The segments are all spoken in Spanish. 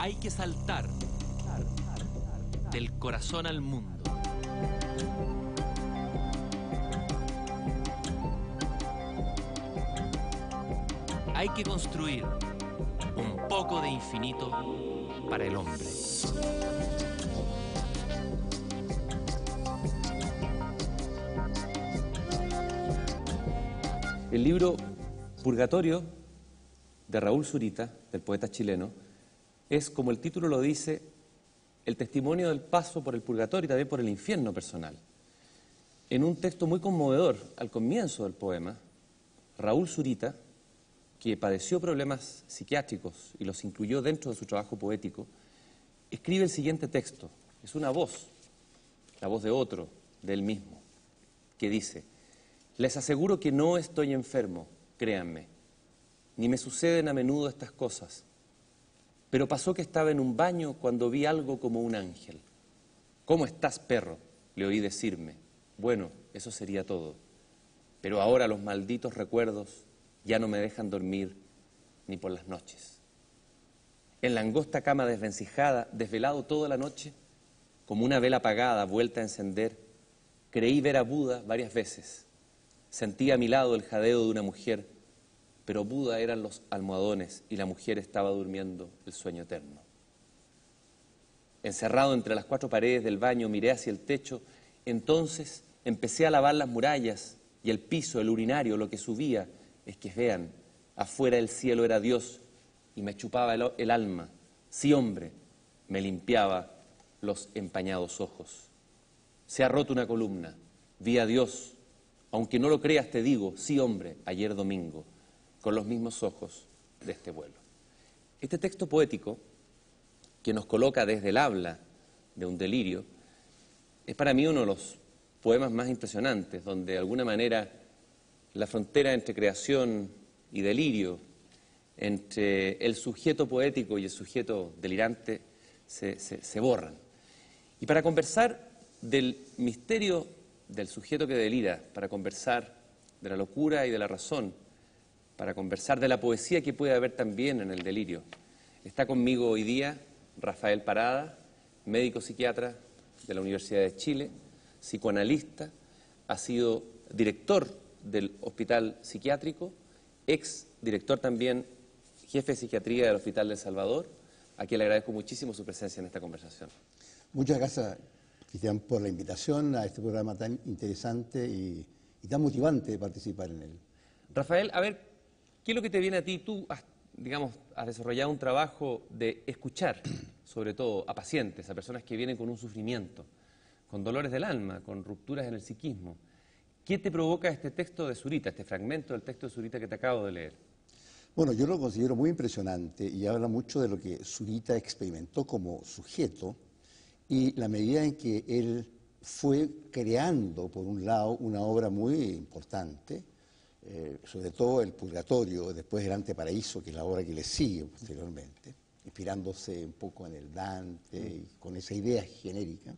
Hay que saltar del corazón al mundo. Hay que construir un poco de infinito para el hombre. El libro Purgatorio de Raúl Zurita, del poeta chileno, es, como el título lo dice, el testimonio del paso por el purgatorio y también por el infierno personal. En un texto muy conmovedor, al comienzo del poema, Raúl Zurita, que padeció problemas psiquiátricos y los incluyó dentro de su trabajo poético, escribe el siguiente texto. Es una voz, la voz de otro, de él mismo, que dice: les aseguro que no estoy enfermo, créanme, ni me suceden a menudo estas cosas, pero pasó que estaba en un baño cuando vi algo como un ángel. ¿Cómo estás, perro?, le oí decirme. Bueno, eso sería todo, pero ahora los malditos recuerdos ya no me dejan dormir ni por las noches. En la angosta cama desvencijada, desvelado toda la noche, como una vela apagada vuelta a encender, creí ver a Buda varias veces. Sentí a mi lado el jadeo de una mujer, pero Buda eran los almohadones y la mujer estaba durmiendo el sueño eterno. Encerrado entre las cuatro paredes del baño, miré hacia el techo. Entonces empecé a lavar las murallas y el piso, el urinario. Lo que subía es que, vean, afuera el cielo era Dios y me chupaba el alma. Sí, hombre, me limpiaba los empañados ojos. Se ha roto una columna, vi a Dios. Aunque no lo creas, te digo, sí, hombre, ayer domingo, con los mismos ojos de este vuelo. Este texto poético, que nos coloca desde el habla de un delirio, es para mí uno de los poemas más impresionantes, donde de alguna manera la frontera entre creación y delirio, entre el sujeto poético y el sujeto delirante, se borran. Y para conversar del misterio del sujeto que delira, para conversar de la locura y de la razón, para conversar de la poesía que puede haber también en el delirio, está conmigo hoy día Rafael Parada, médico psiquiatra de la Universidad de Chile, psicoanalista, ha sido director del Hospital Psiquiátrico, ex director también, jefe de psiquiatría del Hospital de El Salvador, a quien le agradezco muchísimo su presencia en esta conversación. Muchas gracias, Cristian, por la invitación a este programa tan interesante y tan motivante de participar en él. Rafael, a ver, ¿qué es lo que te viene a ti? Tú has desarrollado un trabajo de escuchar, sobre todo, a pacientes, a personas que vienen con un sufrimiento, con dolores del alma, con rupturas en el psiquismo. ¿Qué te provoca este texto de Zurita, este fragmento del texto de Zurita que te acabo de leer? Bueno, yo lo considero muy impresionante y habla mucho de lo que Zurita experimentó como sujeto y la medida en que él fue creando, por un lado, una obra muy importante, sobre todo el Purgatorio, después el Anteparaíso, que es la obra que le sigue posteriormente, inspirándose un poco en el Dante y con esa idea genérica.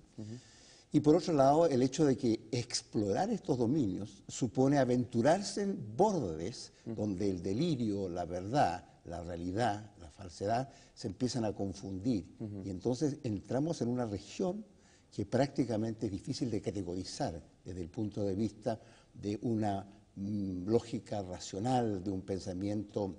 Y por otro lado, el hecho de que explorar estos dominios supone aventurarse en bordes donde el delirio, la verdad, la realidad, la falsedad se empiezan a confundir. Y entonces entramos en una región que prácticamente es difícil de categorizar desde el punto de vista de una lógica racional, de un pensamiento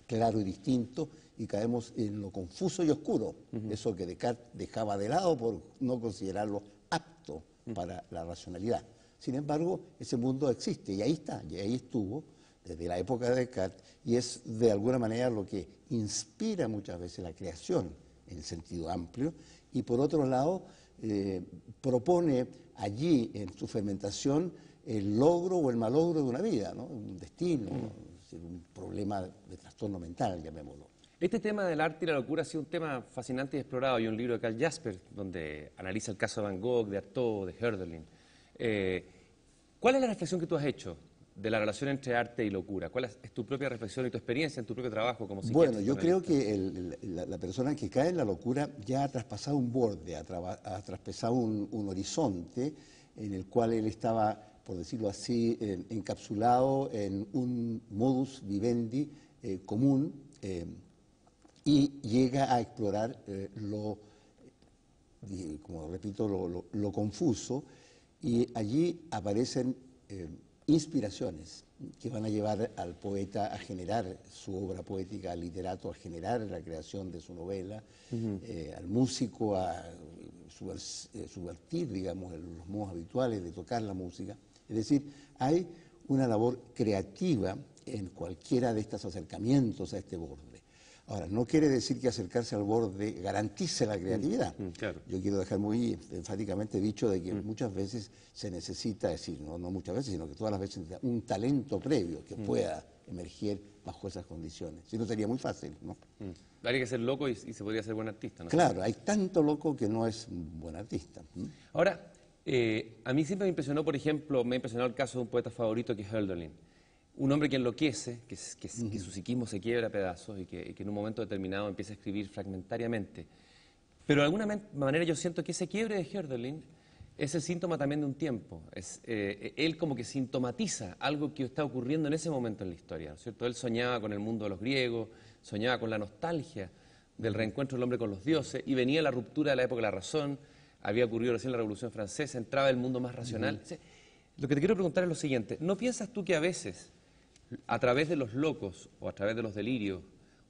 claro y distinto, y caemos en lo confuso y oscuro, eso que Descartes dejaba de lado por no considerarlo apto para la racionalidad. Sin embargo, ese mundo existe y ahí está, y ahí estuvo desde la época de Descartes, y es de alguna manera lo que inspira muchas veces la creación en sentido amplio, y por otro lado propone allí en su fermentación el logro o el malogro de una vida, ¿no? Un destino, un problema de trastorno mental, llamémoslo. Este tema del arte y la locura ha sido un tema fascinante y explorado. Hay un libro de Karl Jaspers donde analiza el caso de Van Gogh, de Artaud, de Hölderlin. ¿Cuál es la reflexión que tú has hecho de la relación entre arte y locura? ¿Cuál es tu propia reflexión y tu experiencia en tu propio trabajo como psiquiatra? Bueno, yo creo que la persona que cae en la locura ya ha traspasado un borde, ha traspasado un horizonte en el cual él estaba, por decirlo así, encapsulado en un modus vivendi común, y llega a explorar como repito, lo confuso, y allí aparecen inspiraciones que van a llevar al poeta a generar su obra poética, al literato a generar la creación de su novela, al músico a subvertir, digamos, los modos habituales de tocar la música. Es decir, hay una labor creativa en cualquiera de estos acercamientos a este borde. Ahora, no quiere decir que acercarse al borde garantice la creatividad. Claro. Yo quiero dejar muy enfáticamente dicho de que muchas veces se necesita, decir, no muchas veces, sino que todas las veces se necesita un talento previo que pueda emerger bajo esas condiciones. Si no, sería muy fácil, ¿no? Habría que ser loco y se podría ser buen artista, ¿no? Claro, hay tanto loco que no es un buen artista. Ahora, a mí siempre me impresionó, por ejemplo, me ha impresionado el caso de un poeta favorito que es Hölderlin. Un hombre que enloquece, que su psiquismo se quiebra a pedazos y que en un momento determinado empieza a escribir fragmentariamente. Pero de alguna manera yo siento que ese quiebre de Hölderlin es el síntoma también de un tiempo. Él como que sintomatiza algo que está ocurriendo en ese momento en la historia, ¿no es cierto? Él soñaba con el mundo de los griegos, soñaba con la nostalgia del reencuentro del hombre con los dioses, y venía la ruptura de la época de la razón, había ocurrido recién la Revolución Francesa, entraba el mundo más racional. Lo que te quiero preguntar es lo siguiente: ¿no piensas tú que a veces, a través de los locos, o a través de los delirios,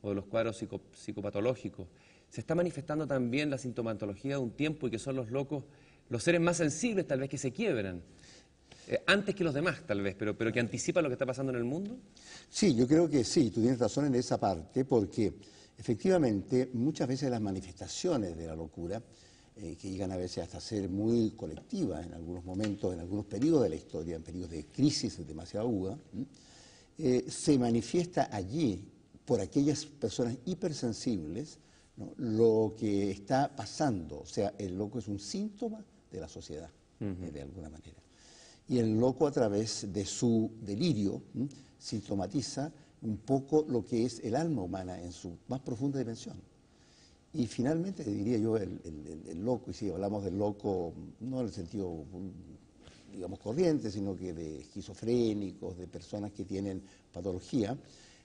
o de los cuadros psicopatológicos, se está manifestando también la sintomatología de un tiempo, y que son los locos los seres más sensibles tal vez que se quiebran, antes que los demás tal vez, pero que anticipan lo que está pasando en el mundo? Sí, yo creo que sí, tú tienes razón en esa parte, porque efectivamente muchas veces las manifestaciones de la locura, que llegan a veces hasta ser muy colectivas en algunos momentos, en algunos periodos de la historia, en periodos de crisis demasiado aguda, se manifiesta allí por aquellas personas hipersensibles, ¿no?, lo que está pasando. O sea, el loco es un síntoma de la sociedad, de alguna manera. Y el loco, a través de su delirio, sintomatiza un poco lo que es el alma humana en su más profunda dimensión. Y finalmente, diría yo, el loco, y si hablamos del loco, no en el sentido, digamos, corriente, sino que de esquizofrénicos, de personas que tienen patología,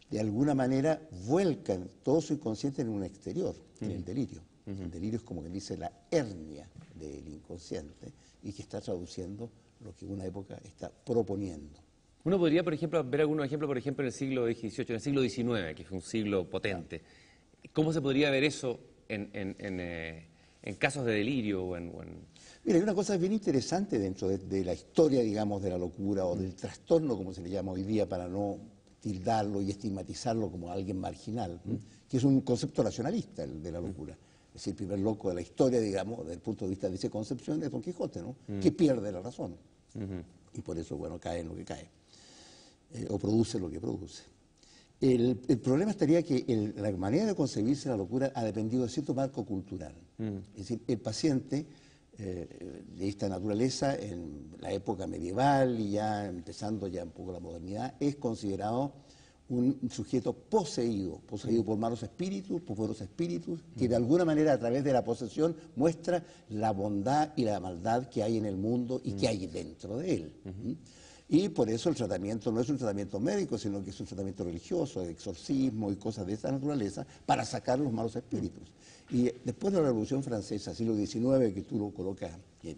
de alguna manera vuelcan todo su inconsciente en un exterior, en el delirio. El delirio es, como que dice, la hernia del inconsciente, y que está traduciendo lo que una época está proponiendo. Uno podría, por ejemplo, ver algunos ejemplos, por ejemplo, en el siglo XVIII, en el siglo XIX, que fue un siglo potente. ¿Cómo se podría ver eso en casos de delirio? Mira, hay una cosa bien interesante dentro de la historia, digamos, de la locura o del trastorno, como se le llama hoy día, para no tildarlo y estigmatizarlo como alguien marginal, que es un concepto racionalista, el de la locura. Es decir, el primer loco de la historia, digamos, desde el punto de vista de esa concepción, es Don Quijote, ¿no? Que pierde la razón. Y por eso, bueno, cae en lo que cae. O produce lo que produce. El problema estaría que la manera de concebirse la locura ha dependido de cierto marco cultural. Es decir, el paciente de esta naturaleza, en la época medieval y ya empezando ya un poco la modernidad, es considerado un sujeto poseído por malos espíritus, por buenos espíritus, que de alguna manera, a través de la posesión, muestra la bondad y la maldad que hay en el mundo y que hay dentro de él. Y por eso el tratamiento no es un tratamiento médico, sino que es un tratamiento religioso, de exorcismo y cosas de esa naturaleza, para sacar los malos espíritus. Y después de la Revolución Francesa, siglo XIX, que tú lo colocas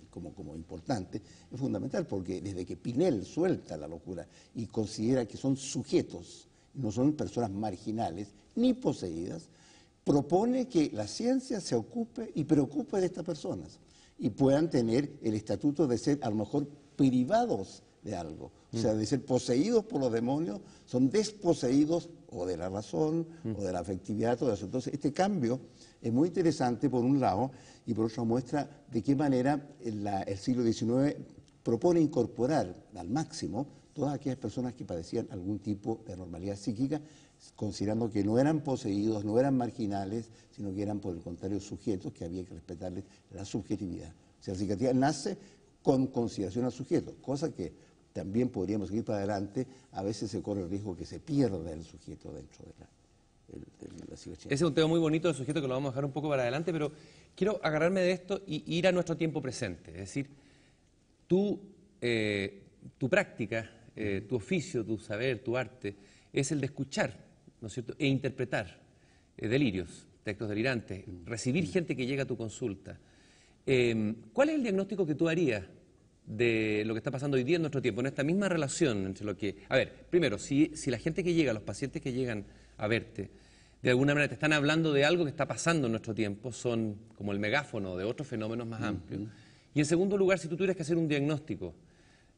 como importante, es fundamental, porque desde que Pinel suelta la locura y considera que son sujetos, no son personas marginales ni poseídas, propone que la ciencia se ocupe y preocupe de estas personas y puedan tener el estatuto de ser a lo mejor privados de algo, o sea, de ser poseídos por los demonios, son desposeídos o de la razón o de la afectividad, todo eso. Entonces, este cambio es muy interesante por un lado, y por otro muestra de qué manera el siglo XIX propone incorporar al máximo todas aquellas personas que padecían algún tipo de anormalidad psíquica, considerando que no eran poseídos, no eran marginales, sino que eran, por el contrario, sujetos que había que respetarles la subjetividad. O sea, la psiquiatría nace con consideración al sujeto, cosa que también podríamos seguir para adelante. A veces se corre el riesgo que se pierda el sujeto dentro de la psiquiatría. Ese es un tema muy bonito del sujeto que lo vamos a dejar un poco para adelante, pero quiero agarrarme de esto y ir a nuestro tiempo presente. Es decir, tu práctica, tu oficio, tu saber, tu arte, es el de escuchar, ¿no es cierto?, e interpretar delirios. textos delirantes, recibir gente que llega a tu consulta. ¿Cuál es el diagnóstico que tú harías de lo que está pasando hoy día en nuestro tiempo, en esta misma relación entre lo que... A ver, primero, si la gente que llega, los pacientes que llegan a verte, de alguna manera te están hablando de algo que está pasando en nuestro tiempo, son como el megáfono de otros fenómenos más amplios. Y en segundo lugar, si tú tuvieras que hacer un diagnóstico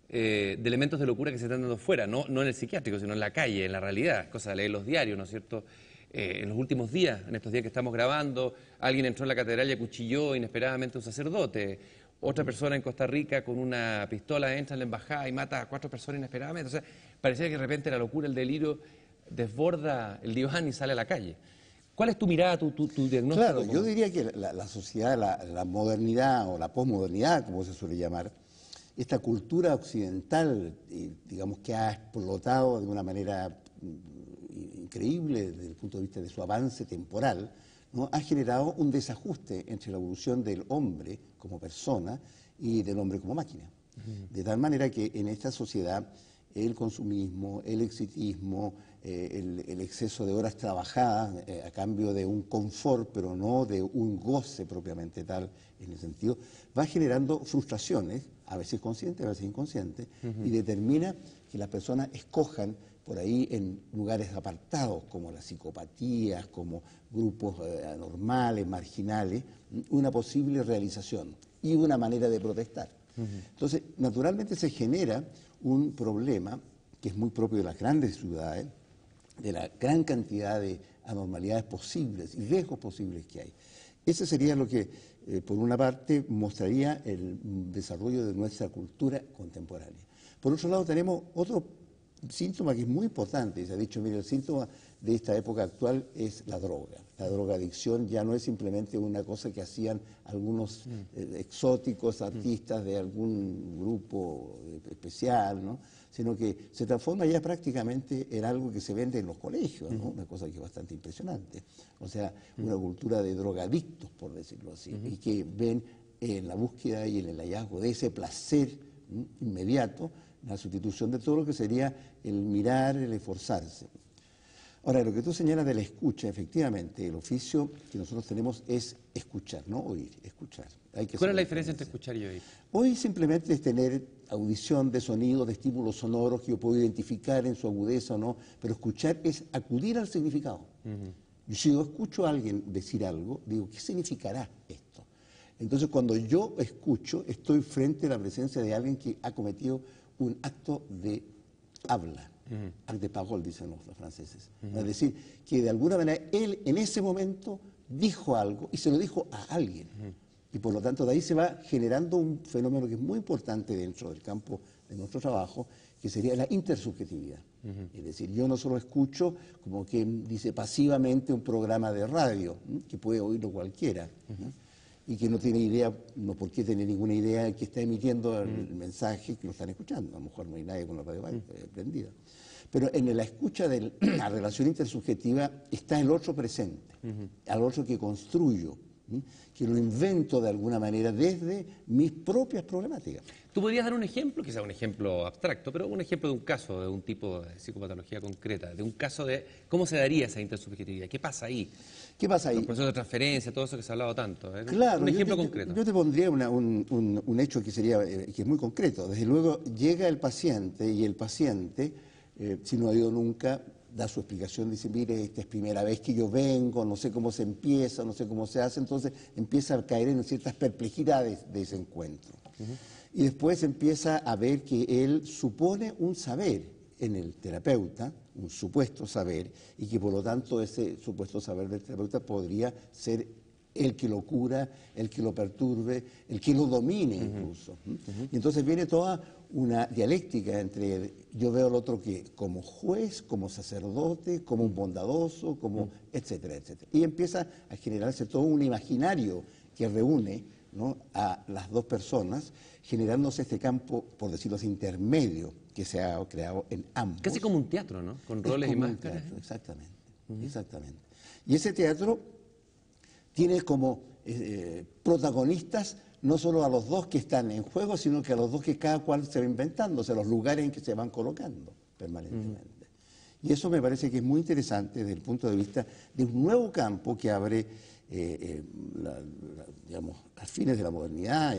de elementos de locura que se están dando fuera, no en el psiquiátrico, sino en la calle, en la realidad, cosa de leer los diarios, ¿no es cierto? En los últimos días, en estos días que estamos grabando, alguien entró en la catedral y acuchilló inesperadamente a un sacerdote. Otra persona en Costa Rica con una pistola entra en la embajada y mata a 4 personas inesperadamente. O sea, parecía que de repente la locura, el delirio, desborda el diván y sale a la calle. ¿Cuál es tu mirada, tu diagnóstico? Claro, yo diría que la sociedad, la modernidad o la posmodernidad, como se suele llamar, esta cultura occidental, digamos que ha explotado de una manera increíble desde el punto de vista de su avance temporal, ¿no? Ha generado un desajuste entre la evolución del hombre como persona y del hombre como máquina. De tal manera que en esta sociedad el consumismo, el exitismo, el exceso de horas trabajadas a cambio de un confort, pero no de un goce propiamente tal en el sentido, va generando frustraciones, a veces conscientes, a veces inconscientes, y determina que las personas escojan por ahí en lugares apartados, como las psicopatías, como grupos anormales, marginales, una posible realización y una manera de protestar. Entonces, naturalmente se genera un problema que es muy propio de las grandes ciudades, de la gran cantidad de anormalidades posibles y riesgos posibles que hay. Ese sería lo que, por una parte, mostraría el desarrollo de nuestra cultura contemporánea. Por otro lado, tenemos otro síntoma que es muy importante. Se ha dicho, mire, el síntoma de esta época actual es la droga. La drogadicción ya no es simplemente una cosa que hacían algunos exóticos artistas de algún grupo especial, ¿no? Sino que se transforma ya prácticamente en algo que se vende en los colegios, ¿no? Una cosa que es bastante impresionante. O sea, una cultura de drogadictos, por decirlo así, y que ven en la búsqueda y en el hallazgo de ese placer inmediato la sustitución de todo lo que sería el mirar, el esforzarse. Ahora, lo que tú señalas de la escucha, efectivamente, el oficio que nosotros tenemos es escuchar, no oír, escuchar. ¿Cuál es la diferencia entre escuchar y oír? Oír simplemente es tener audición de sonidos, de estímulos sonoros que yo puedo identificar en su agudeza o no, pero escuchar es acudir al significado. Si yo escucho a alguien decir algo, digo, ¿qué significará esto? Entonces, cuando yo escucho, estoy frente a la presencia de alguien que ha cometido un acto de habla, acte de parole, dicen los franceses. Es decir, que de alguna manera él en ese momento dijo algo y se lo dijo a alguien. Y por lo tanto de ahí se va generando un fenómeno que es muy importante dentro del campo de nuestro trabajo, que sería la intersubjetividad. Es decir, yo no solo escucho como quien dice pasivamente un programa de radio, que puede oírlo cualquiera, y que no tiene idea, no por qué tener ninguna idea de que está emitiendo el mensaje que lo están escuchando. A lo mejor no hay nadie con la radio prendida. Pero en la escucha de la relación intersubjetiva está el otro presente, al otro que construyo, que lo invento de alguna manera desde mis propias problemáticas. ¿Tú podrías dar un ejemplo, quizá un ejemplo abstracto, pero un ejemplo de un caso, de un tipo de psicopatología concreta, de un caso de cómo se daría esa intersubjetividad? ¿Qué pasa ahí? ¿Qué pasa ahí? Los procesos de transferencia, todo eso que se ha hablado tanto. Claro, un ejemplo concreto. Yo te pondría un hecho que sería que es muy concreto. Desde luego llega el paciente y el paciente, si no ha ido nunca, da su explicación, dice, mire, esta es primera vez que yo vengo, no sé cómo se empieza, no sé cómo se hace, entonces empieza a caer en ciertas perplejidades de ese encuentro. Y después empieza a ver que él supone un saber en el terapeuta, un supuesto saber, y que por lo tanto ese supuesto saber del terapeuta podría ser el que lo cura, el que lo perturbe, el que lo domine incluso. Y entonces viene toda una dialéctica entre yo veo al otro que como juez, como sacerdote, como un bondadoso, como etcétera, etcétera. Y empieza a generarse todo un imaginario que reúne, ¿no?, a las dos personas, generándose este campo, por decirlo así, intermedio que se ha creado en ambos. Casi como un teatro, ¿no? Con roles y máscaras. Teatro, exactamente, exactamente. Y ese teatro tiene como protagonistas no solo a los dos que están en juego, sino que a los dos que cada cual se va inventando, o sea, los lugares en que se van colocando permanentemente. Y eso me parece que es muy interesante desde el punto de vista de un nuevo campo que abre, digamos, a fines de la modernidad,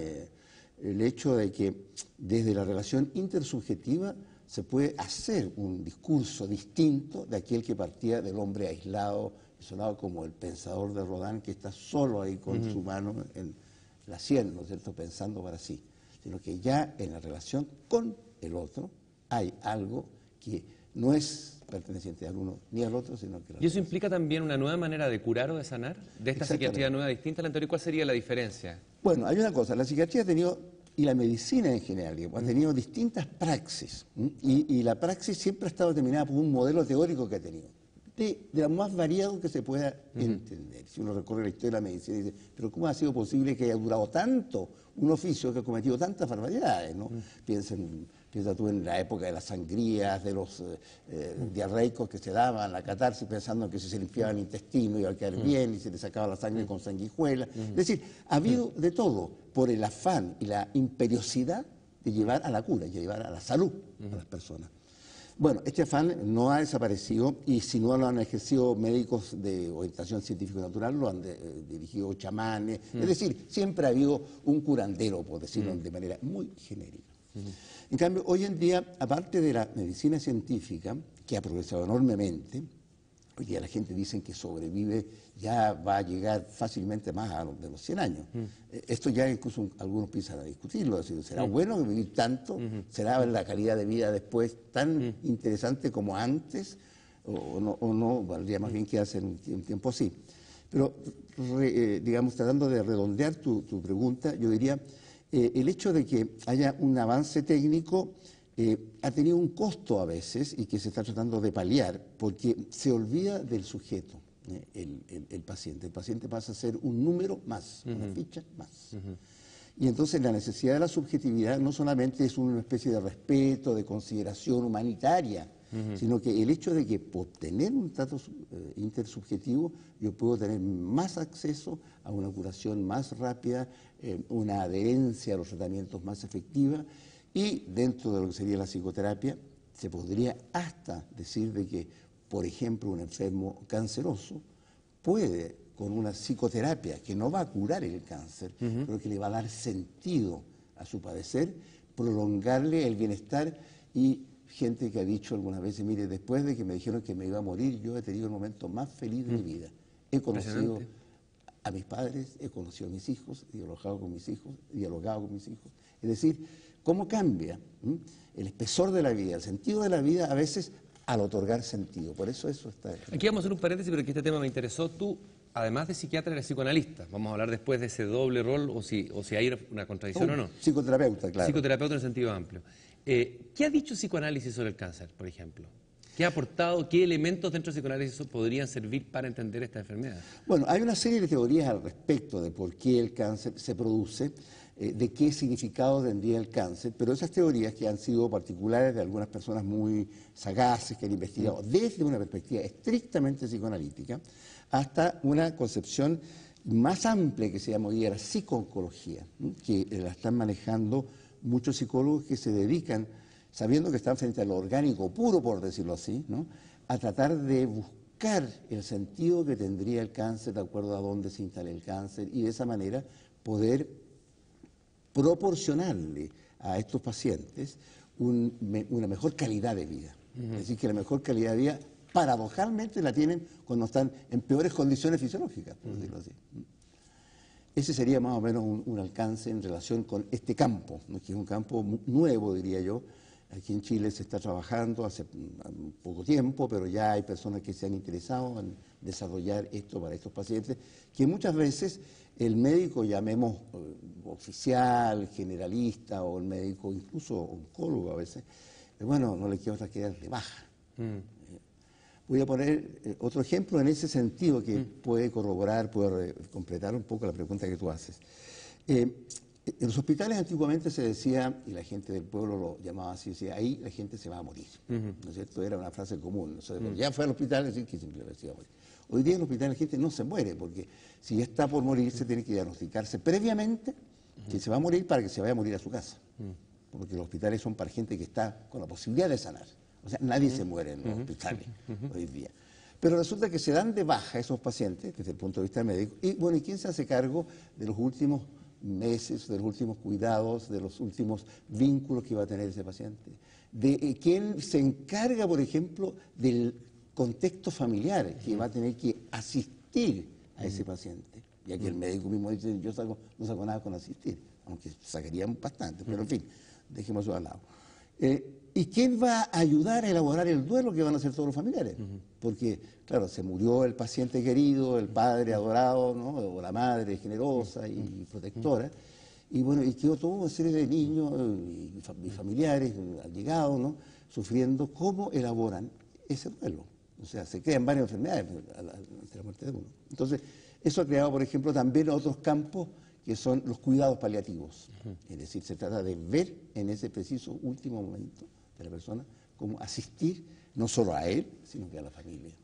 el hecho de que desde la relación intersubjetiva se puede hacer un discurso distinto de aquel que partía del hombre aislado, sonado como el pensador de Rodin, que está solo ahí con su mano en la sien, ¿no es cierto?, pensando para sí, sino que ya en la relación con el otro hay algo que no es perteneciente al uno ni al otro, sino que... ¿Y eso implica también una nueva manera de curar o de sanar? ¿De esta psiquiatría nueva distinta a la anterior? ¿Cuál sería la diferencia? Bueno, hay una cosa, la psiquiatría ha tenido, y la medicina en general, ha tenido distintas praxis, y la praxis siempre ha estado determinada por un modelo teórico que ha tenido, de lo más variado que se pueda entender. Si uno recorre la historia de la medicina y dice, pero ¿cómo ha sido posible que haya durado tanto un oficio que ha cometido tantas barbaridades, ¿no? Piensa tú en la época de las sangrías, de los diarreicos que se daban, la catarsis, pensando que si se limpiaba el intestino iba a quedar bien y se le sacaba la sangre con sanguijuela. Es decir, ha habido de todo por el afán y la imperiosidad de llevar a la cura, de llevar a la salud a las personas. Bueno, este afán no ha desaparecido y si no lo han ejercido médicos de orientación científico-natural, lo han dirigido chamanes. Es decir, siempre ha habido un curandero, por decirlo de manera muy genérica. En cambio, hoy en día, aparte de la medicina científica, que ha progresado enormemente, hoy día la gente dice que sobrevive, ya va a llegar fácilmente más a de los 100 años. Esto ya incluso algunos piensan a discutirlo, es decir, ¿será bueno vivir tanto? ¿Será la calidad de vida después tan interesante como antes? ¿O no? Valdría más bien quedarse en un tiempo así. Pero, digamos, tratando de redondear tu pregunta, yo diría... el hecho de que haya un avance técnico ha tenido un costo a veces y que se está tratando de paliar porque se olvida del sujeto, el paciente. El paciente pasa a ser un número más, una ficha más. Y entonces la necesidad de la subjetividad no solamente es una especie de respeto, de consideración humanitaria, sino que el hecho de que por tener un trato intersubjetivo yo puedo tener más acceso a una curación más rápida, una adherencia a los tratamientos más efectiva y dentro de lo que sería la psicoterapia se podría hasta decir de que, por ejemplo, un enfermo canceroso puede con una psicoterapia que no va a curar el cáncer, pero que le va a dar sentido a su padecer, prolongarle el bienestar y gente que ha dicho algunas veces, mire, después de que me dijeron que me iba a morir, yo he tenido el momento más feliz de mi vida. He conocido a mis padres, he conocido a mis hijos, he dialogado con mis hijos, Es decir, cómo cambia el espesor de la vida, el sentido de la vida a veces al otorgar sentido. Por eso está... Aquí vamos a hacer un paréntesis, pero que este tema me interesó. Tú, además de psiquiatra, eres psicoanalista. Vamos a hablar después de ese doble rol o si hay una contradicción o no. Psicoterapeuta, claro. Psicoterapeuta en sentido amplio. ¿Qué ha dicho psicoanálisis sobre el cáncer, por ejemplo? ¿Qué ha aportado, qué elementos dentro del psicoanálisis podrían servir para entender esta enfermedad? Bueno, hay una serie de teorías al respecto de por qué el cáncer se produce, de qué significado tendría el cáncer, pero esas teorías que han sido particulares de algunas personas muy sagaces que han investigado desde una perspectiva estrictamente psicoanalítica hasta una concepción más amplia que se llama hoy día la psicooncología, que la están manejando muchos psicólogos que se dedican, sabiendo que están frente a lo orgánico puro, por decirlo así, ¿no?, a tratar de buscar el sentido que tendría el cáncer de acuerdo a dónde se instala el cáncer y de esa manera poder proporcionarle a estos pacientes una mejor calidad de vida. Es decir, que la mejor calidad de vida paradojalmente la tienen cuando están en peores condiciones fisiológicas, por decirlo así. Ese sería más o menos un alcance en relación con este campo, ¿no?, que es un campo nuevo, diría yo. Aquí en Chile se está trabajando hace poco tiempo, pero ya hay personas que se han interesado en desarrollar esto para estos pacientes, que muchas veces el médico, llamemos oficial, generalista, o el médico incluso oncólogo a veces, bueno, no le queda otra que darle baja. Voy a poner otro ejemplo en ese sentido que puede corroborar, puede completar un poco la pregunta que tú haces. En los hospitales antiguamente se decía, y la gente del pueblo lo llamaba así, decía, ahí la gente se va a morir. ¿No es cierto? Era una frase común. O sea, ya fue al hospital, decir que simplemente se iba a morir. Hoy día en el hospital la gente no se muere, porque si ya está por morir, se tiene que diagnosticarse previamente que se va a morir para que se vaya a morir a su casa. Porque los hospitales son para gente que está con la posibilidad de sanar. O sea, nadie se muere en los hospitales hoy día. Pero resulta que se dan de baja esos pacientes desde el punto de vista médico. Y bueno, ¿y quién se hace cargo de los últimos meses, de los últimos cuidados, de los últimos vínculos que va a tener ese paciente? De quién se encarga, por ejemplo, del contexto familiar que va a tener que asistir a ese paciente. Ya que el médico mismo dice, yo no saco nada con asistir, aunque sacarían bastante, pero en fin, dejemos eso al lado. ¿Y quién va a ayudar a elaborar el duelo que van a hacer todos los familiares? Porque, claro, se murió el paciente querido, el padre adorado, ¿no? O la madre generosa y protectora, y bueno, y quedó toda una serie de niños y familiares allegados, ¿no? Sufriendo cómo elaboran ese duelo. O sea, se crean varias enfermedades ante la muerte de uno. Entonces, eso ha creado, por ejemplo, también otros campos que son los cuidados paliativos. Es decir, se trata de ver en ese preciso último momento de la persona cómo asistir no solo a él, sino que a la familia.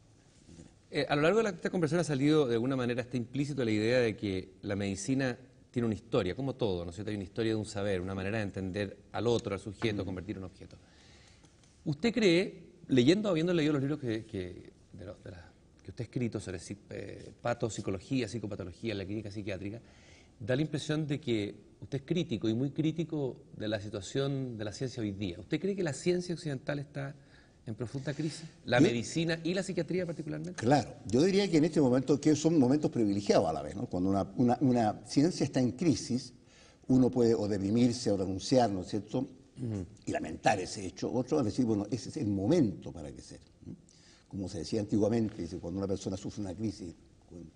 A lo largo de esta conversación ha salido de alguna manera, está implícito la idea de que la medicina tiene una historia, como todo, ¿no es cierto? Hay una historia de un saber, una manera de entender al otro, al sujeto, convertir en un objeto. ¿Usted cree, habiendo leído los libros que usted ha escrito sobre patopsicología, psicopatología, la clínica psiquiátrica, da la impresión de que usted es crítico y muy crítico de la situación de la ciencia hoy día? ¿Usted cree que la ciencia occidental está en profunda crisis? ¿La medicina y la psiquiatría particularmente? Claro, yo diría que en este momento que son momentos privilegiados a la vez, ¿no? Cuando una ciencia está en crisis, uno puede o deprimirse o renunciar, ¿no es cierto? Y lamentar ese hecho. Otro es decir, bueno, ese es el momento para crecer. Como se decía antiguamente, dice, cuando una persona sufre una crisis,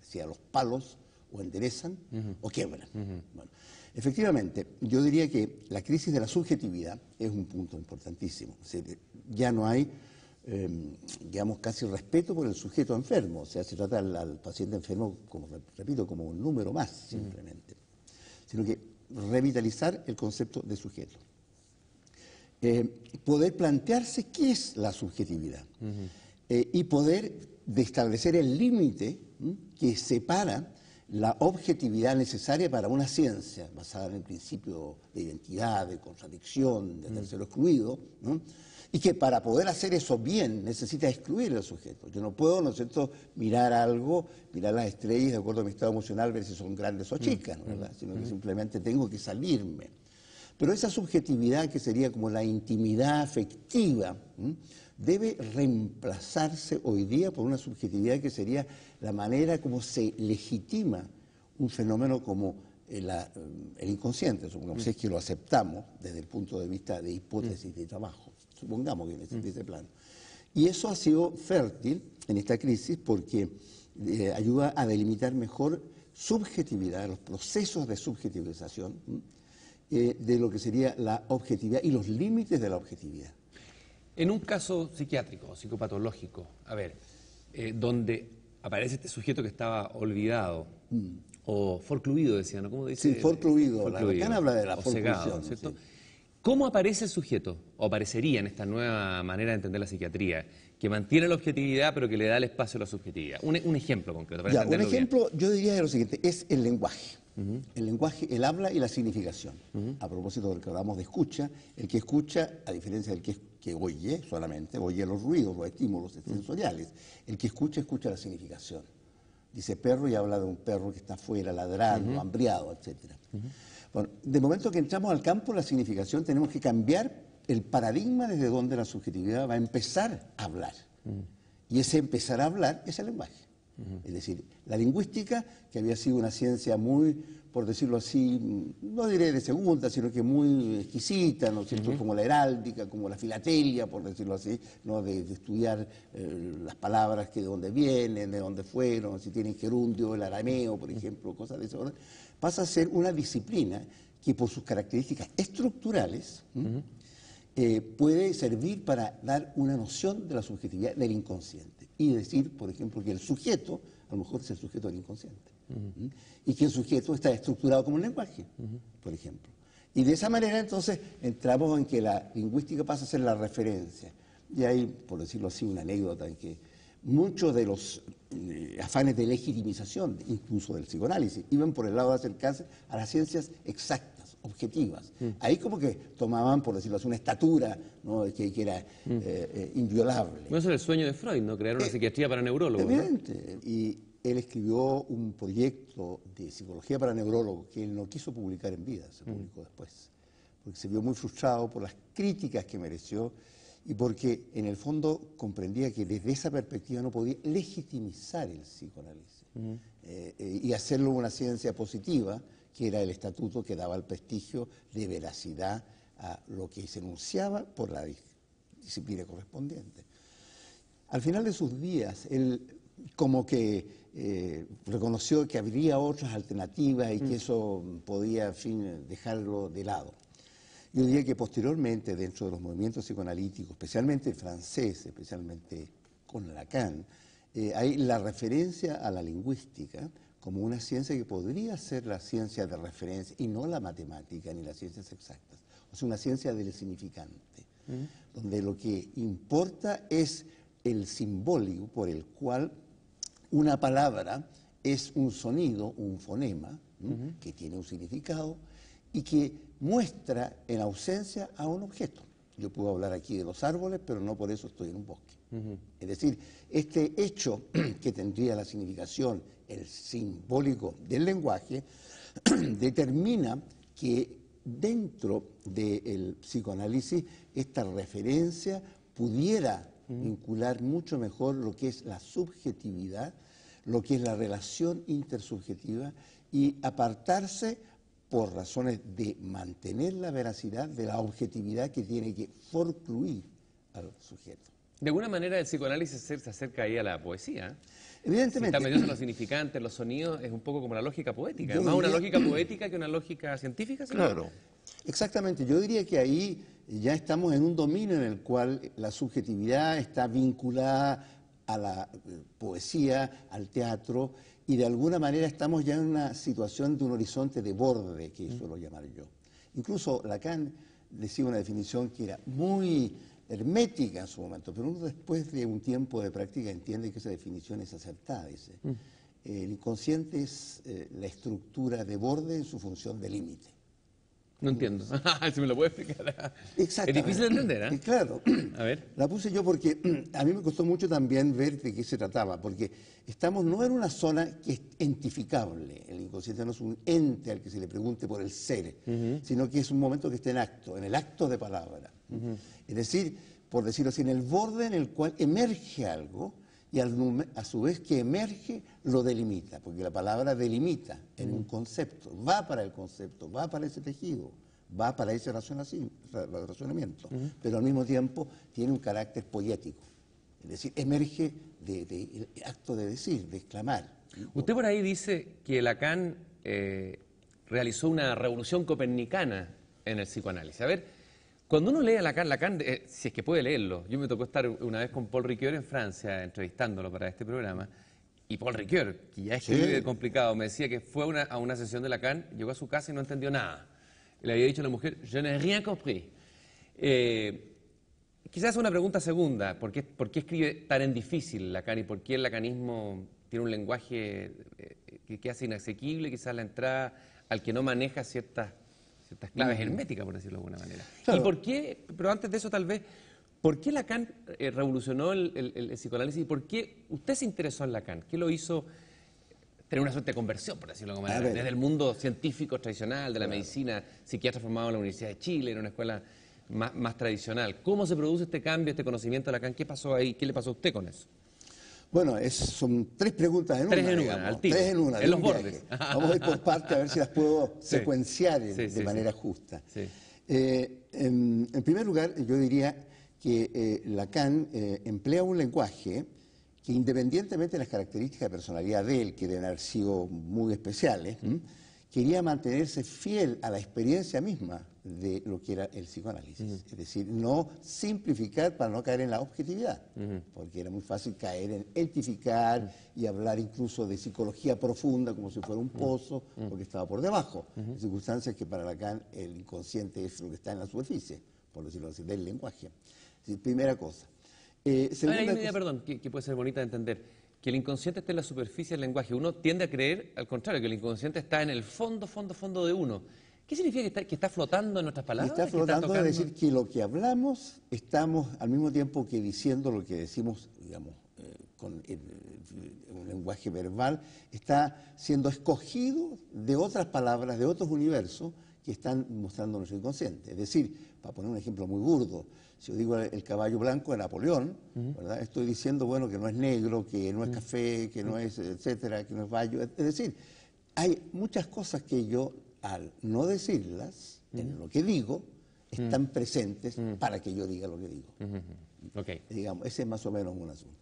decía, los palos o enderezan o quiebran. Bueno, efectivamente, yo diría que la crisis de la subjetividad es un punto importantísimo. O sea, ya no hay, digamos, casi respeto por el sujeto enfermo. O sea, se trata al paciente enfermo, como repito, como un número más, simplemente. Sino que revitalizar el concepto de sujeto. Poder plantearse qué es la subjetividad y poder establecer el límite que separa la objetividad necesaria para una ciencia basada en el principio de identidad, de contradicción, de tercero excluido, ¿no? Y que para poder hacer eso bien necesita excluir al sujeto. Yo no puedo, ¿no es cierto?, mirar algo, mirar las estrellas de acuerdo a mi estado emocional, ver si son grandes o chicas, ¿verdad? Sino que simplemente tengo que salirme. Pero esa subjetividad que sería como la intimidad afectiva, debe reemplazarse hoy día por una subjetividad que sería la manera como se legitima un fenómeno como el inconsciente, supongamos, si es que lo aceptamos desde el punto de vista de hipótesis de trabajo, supongamos que en ese plano. Y eso ha sido fértil en esta crisis porque ayuda a delimitar mejor subjetividad, los procesos de subjetivización, de lo que sería la objetividad y los límites de la objetividad. En un caso psiquiátrico, psicopatológico, a ver, donde aparece este sujeto que estaba olvidado o forcluido, decían, ¿no? ¿Cómo dice? Sí, forcluido. Lacan habla de la forclusión, ¿cierto? Sí. ¿Cómo aparece el sujeto, o aparecería en esta nueva manera de entender la psiquiatría, que mantiene la objetividad pero que le da el espacio a la subjetividad? Un ejemplo concreto para entenderlo bien. Un ejemplo, yo diría de lo siguiente, es el lenguaje. El lenguaje, el habla y la significación. A propósito de lo que hablamos de escucha, el que escucha, a diferencia del que oye solamente, oye los ruidos, los estímulos sensoriales. El que escucha, escucha la significación. Dice perro y habla de un perro que está afuera, ladrando, hambriado, etc. Bueno, de momento que entramos al campo de la significación, tenemos que cambiar el paradigma desde donde la subjetividad va a empezar a hablar. Y ese empezar a hablar es el lenguaje. Es decir, la lingüística, que había sido una ciencia muy, por decirlo así, no diré de segunda, sino que muy exquisita, ¿no es cierto?, como la heráldica, como la filatelia, por decirlo así, ¿no?, de estudiar las palabras, que de dónde vienen, de dónde fueron, si tienen gerundio, el arameo, por ejemplo, cosas de ese orden, pasa a ser una disciplina que por sus características estructurales puede servir para dar una noción de la subjetividad del inconsciente. Y decir, por ejemplo, que el sujeto, a lo mejor es el sujeto del inconsciente. Y que el sujeto está estructurado como un lenguaje, por ejemplo. Y de esa manera, entonces, entramos en que la lingüística pasa a ser la referencia. Y hay, por decirlo así, una anécdota en que muchos de los afanes de legitimización, incluso del psicoanálisis, iban por el lado de acercarse a las ciencias exactas, objetivas. Ahí como que tomaban, por decirlo así, una estatura, ¿no? que era inviolable. Bueno, ese era el sueño de Freud, ¿no? Crear una psiquiatría para neurólogos, ¿no? Evidente. Y él escribió un proyecto de psicología para neurólogos que él no quiso publicar en vida, se publicó después, porque se vio muy frustrado por las críticas que mereció y porque en el fondo comprendía que desde esa perspectiva no podía legitimizar el psicoanálisis y hacerlo una ciencia positiva, que era el estatuto que daba el prestigio de veracidad a lo que se enunciaba por la disciplina correspondiente. Al final de sus días, él como que reconoció que habría otras alternativas y que eso podía, en fin, dejarlo de lado. Yo diría que posteriormente, dentro de los movimientos psicoanalíticos, especialmente el francés, especialmente con Lacan, hay la referencia a la lingüística como una ciencia que podría ser la ciencia de referencia y no la matemática ni las ciencias exactas. O sea, una ciencia del significante, donde lo que importa es el simbólico por el cual una palabra es un sonido, un fonema, que tiene un significado y que muestra en ausencia a un objeto. Yo puedo hablar aquí de los árboles, pero no por eso estoy en un bosque. Es decir, este hecho que tendría la significación, el simbólico del lenguaje, determina que dentro del psicoanálisis esta referencia pudiera vincular mucho mejor lo que es la subjetividad, lo que es la relación intersubjetiva y apartarse por razones de mantener la veracidad de la objetividad que tiene que forcluir al sujeto. De alguna manera el psicoanálisis se acerca ahí a la poesía. Evidentemente. Si está metido en los significantes, los sonidos, es un poco como la lógica poética. Más una lógica poética que una lógica científica. ¿Sí? Claro. Exactamente. Yo diría que ahí ya estamos en un dominio en el cual la subjetividad está vinculada a la poesía, al teatro, y de alguna manera estamos ya en una situación de un horizonte de borde, que suelo llamar yo. Incluso Lacan decía una definición que era muy hermética en su momento, pero uno después de un tiempo de práctica entiende que esa definición es acertada, dice. El inconsciente es la estructura de borde en su función de límite. No entiendo. Si me lo puede explicar. Exactamente. Es difícil de entender, ¿eh? Claro. A ver. La puse yo porque a mí me costó mucho también ver de qué se trataba, porque estamos no en una zona que es entificable. El inconsciente no es un ente al que se le pregunte por el ser, sino que es un momento que está en el acto de palabra. Es decir, por decirlo así, en el borde en el cual emerge algo y a su vez que emerge lo delimita, porque la palabra delimita en un concepto, va para el concepto, va para ese tejido, va para ese razonamiento, pero al mismo tiempo tiene un carácter poético, es decir, emerge del acto de decir, de exclamar. Usted por ahí dice que Lacan realizó una revolución copernicana en el psicoanálisis. A ver, cuando uno lee a Lacan, si es que puede leerlo, yo me tocó estar una vez con Paul Ricoeur en Francia entrevistándolo para este programa, y Paul Ricoeur, que ya escribe complicado, me decía que fue a una sesión de Lacan, llegó a su casa y no entendió nada. Le había dicho a la mujer, je n'ai rien compris. Quizás una pregunta segunda, ¿por qué escribe tan en difícil Lacan y por qué el lacanismo tiene un lenguaje que hace inasequible quizás la entrada al que no maneja ciertas claves herméticas, por decirlo de alguna manera? Claro. ¿Y por qué, pero antes de eso tal vez, por qué Lacan revolucionó el psicoanálisis y por qué usted se interesó en Lacan? ¿Qué lo hizo tener una suerte de conversión, por decirlo de alguna manera? Desde el mundo científico tradicional, de la medicina, psiquiatra formado en la Universidad de Chile, en una escuela más tradicional. ¿Cómo se produce este cambio, este conocimiento de Lacan? ¿Qué pasó ahí? ¿Qué le pasó a usted con eso? Bueno, son tres preguntas en una. Tres en una, al tiro. Tres en una. En los bordes. Vamos a ir por partes a ver si las puedo secuenciar de manera justa. Sí. En primer lugar, yo diría que Lacan emplea un lenguaje que, independientemente de las características de personalidad de él, que deben haber sido muy especiales, quería mantenerse fiel a la experiencia misma de lo que era el psicoanálisis. Es decir, no simplificar para no caer en la objetividad, porque era muy fácil caer en entificar y hablar incluso de psicología profunda como si fuera un pozo, porque estaba por debajo. Circunstancias que para Lacan el inconsciente es lo que está en la superficie, por decirlo así, del lenguaje. Es decir, primera cosa. Hay una idea, perdón, que puede ser bonita de entender. Que el inconsciente está en la superficie del lenguaje. Uno tiende a creer, al contrario, que el inconsciente está en el fondo de uno, ¿Qué significa que está flotando en nuestras palabras? Está flotando, es decir, que lo que hablamos estamos al mismo tiempo que diciendo lo que decimos, digamos, con un lenguaje verbal, está siendo escogido de otras palabras, de otros universos que están mostrando nuestro inconsciente. Es decir, para poner un ejemplo muy burdo, si yo digo el caballo blanco de Napoleón, ¿verdad? Estoy diciendo, bueno, que no es negro, que no es café, que no es, etcétera, que no es bayo. Es decir, hay muchas cosas que yo, al no decirlas, en lo que digo, están presentes para que yo diga lo que digo. Okay. Digamos, ese es más o menos un asunto.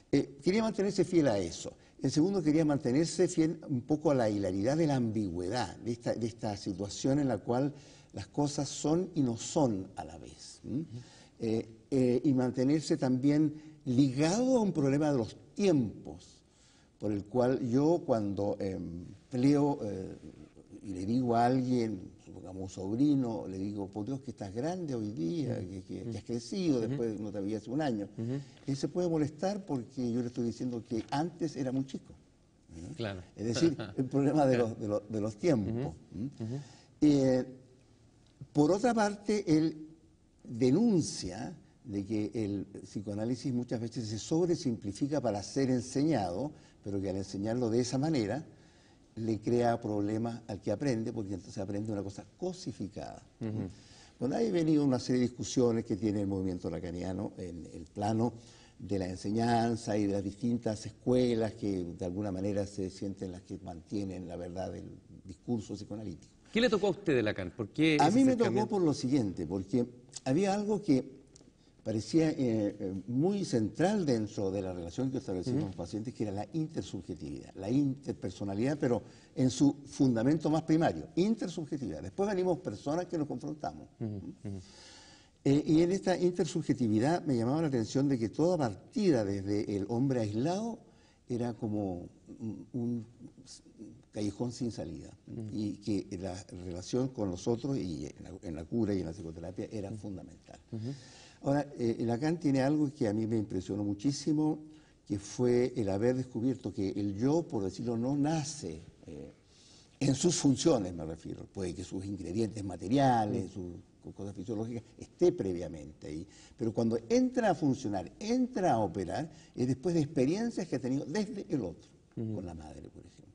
Quería mantenerse fiel a eso. En segundo, quería mantenerse fiel un poco a la hilaridad de la ambigüedad, de esta situación en la cual las cosas son y no son a la vez. Y mantenerse también ligado a un problema de los tiempos, por el cual yo cuando empleo y le digo a alguien, supongamos un sobrino, le digo, por Dios que estás grande hoy día, que has crecido, después no te veía hace un año. Él se puede molestar porque yo le estoy diciendo que antes era muy chico. Claro. Es decir, el problema de los tiempos. Por otra parte, él denuncia de que el psicoanálisis muchas veces se sobresimplifica para ser enseñado, pero que al enseñarlo de esa manera le crea problemas al que aprende, porque entonces aprende una cosa cosificada. Bueno, hay venido una serie de discusiones que tiene el movimiento lacaniano en el plano de la enseñanza y de las distintas escuelas que de alguna manera se sienten las que mantienen la verdad del discurso psicoanalítico. ¿Qué le tocó a usted de Lacan? ¿Por qué A ese mí me acercamiento? tocó por lo siguiente, porque había algo que parecía muy central dentro de la relación que establecimos con los pacientes, que era la intersubjetividad, la interpersonalidad, pero en su fundamento más primario, intersubjetividad. Después venimos personas que nos confrontamos. Y en esta intersubjetividad me llamaba la atención de que toda partida desde el hombre aislado era como un callejón sin salida, y que la relación con los otros y en la cura y en la psicoterapia era fundamental. Ahora, Lacan tiene algo que a mí me impresionó muchísimo, que fue el haber descubierto que el yo, por decirlo, no nace en sus funciones, me refiero. Puede que sus ingredientes materiales, sus cosas fisiológicas, esté previamente ahí. Pero cuando entra a funcionar, entra a operar, es después de experiencias que ha tenido desde el otro, con la madre, por ejemplo,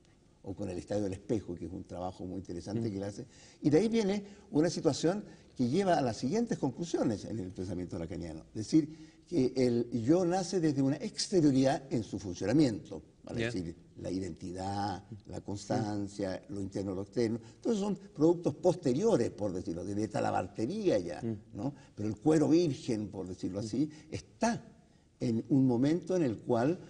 o con el estadio del espejo, que es un trabajo muy interesante que él hace. Y de ahí viene una situación que lleva a las siguientes conclusiones en el pensamiento lacaniano. Es decir, que el yo nace desde una exterioridad en su funcionamiento, vale decir, la identidad, la constancia, lo interno, lo externo. Entonces son productos posteriores, por decirlo así, de esta lavartería ya, ¿no? Pero el cuero virgen, por decirlo así, está en un momento en el cual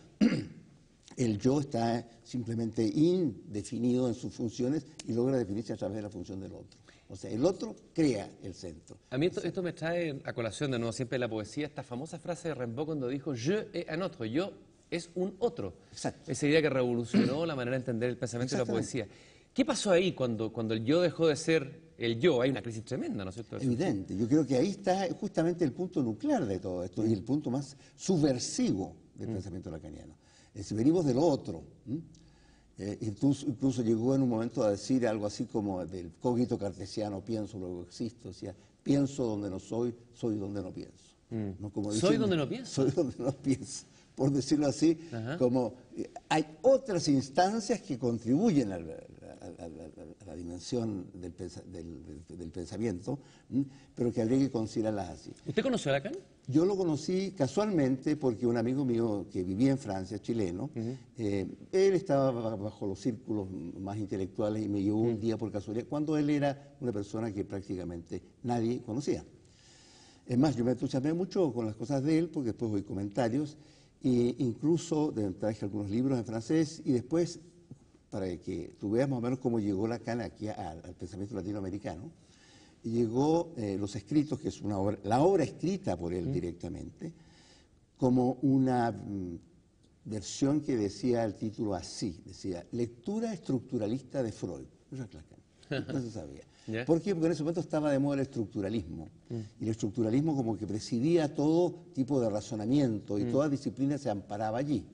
el yo está simplemente indefinido en sus funciones y logra definirse a través de la función del otro. O sea, el otro crea el centro. A mí esto me trae a colación de nuevo siempre la poesía, esta famosa frase de Rimbaud cuando dijo «Je es un autre», yo es un otro. Exacto. Esa idea que revolucionó la manera de entender el pensamiento de la poesía. ¿Qué pasó ahí cuando el yo dejó de ser el yo? Hay una crisis tremenda, ¿no es cierto? Evidente. Yo creo que ahí está justamente el punto nuclear de todo esto y el punto más subversivo del pensamiento lacaniano. Es decir, venimos del otro. Incluso llegó en un momento a decir algo así como del cogito cartesiano, pienso, luego existo. Decía, pienso donde no soy, soy donde no pienso. ¿No? Como ¿Soy donde no pienso? Soy donde no pienso. Por decirlo así, como hay otras instancias que contribuyen a la dimensión del pensamiento, pero que habría que considerarlas así. ¿Usted conoció a Lacan? Yo lo conocí casualmente porque un amigo mío que vivía en Francia, chileno, él estaba bajo los círculos más intelectuales y me llevó un día por casualidad, cuando él era una persona que prácticamente nadie conocía. Es más, yo me entusiasmé mucho con las cosas de él, porque después oí comentarios, e incluso traje algunos libros en francés, y después, para que tú veas más o menos cómo llegó Lacan aquí al pensamiento latinoamericano, llegó los escritos, que es la obra escrita por él directamente, como una versión que decía el título así, decía, lectura estructuralista de Freud. Jacques Lacan, no se sabía. ¿Por qué? Porque en ese momento estaba de moda el estructuralismo. Y el estructuralismo como que presidía todo tipo de razonamiento y toda disciplina se amparaba allí.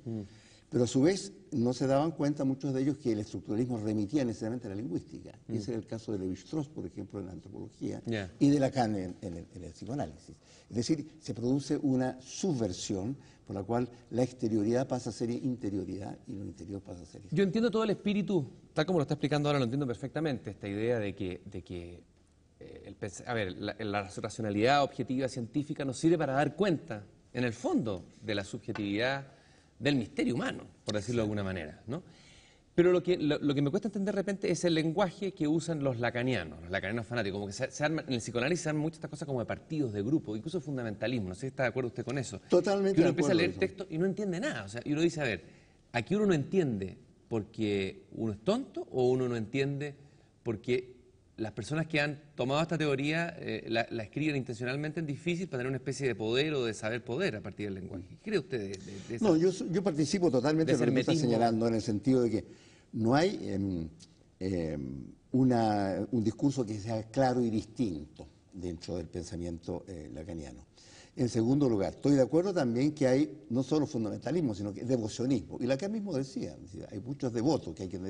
Pero a su vez no se daban cuenta muchos de ellos que el estructuralismo remitía necesariamente a la lingüística. Ese era el caso de Lévi-Strauss, por ejemplo, en la antropología, y de Lacan en el psicoanálisis. Es decir, se produce una subversión por la cual la exterioridad pasa a ser interioridad y lo interior pasa a ser exterior. Yo entiendo todo el espíritu, tal como lo está explicando ahora, lo entiendo perfectamente, esta idea de que la racionalidad objetiva científica nos sirve para dar cuenta, en el fondo, de la subjetividad del misterio humano, por decirlo de alguna manera, ¿no? Pero lo que me cuesta entender de repente es el lenguaje que usan los lacanianos fanáticos, como que se arman, en el psicoanálisis se arman muchas estas cosas como de partidos, de grupos, incluso fundamentalismo, no sé si está de acuerdo usted con eso. Totalmente. Que uno empieza a leer texto y no entiende nada, o sea, y uno dice, a ver, aquí uno no entiende porque uno es tonto o uno no entiende porque las personas que han tomado esta teoría la escriben intencionalmente en difícil para tener una especie de poder o de saber poder a partir del lenguaje. ¿Qué cree usted de eso? No, yo participo totalmente de lo que me está señalando, en el sentido de que no hay un discurso que sea claro y distinto dentro del pensamiento lacaniano. En segundo lugar, estoy de acuerdo también que hay no solo fundamentalismo, sino que devocionismo. Y Lacan mismo decía, hay muchos devotos que hay que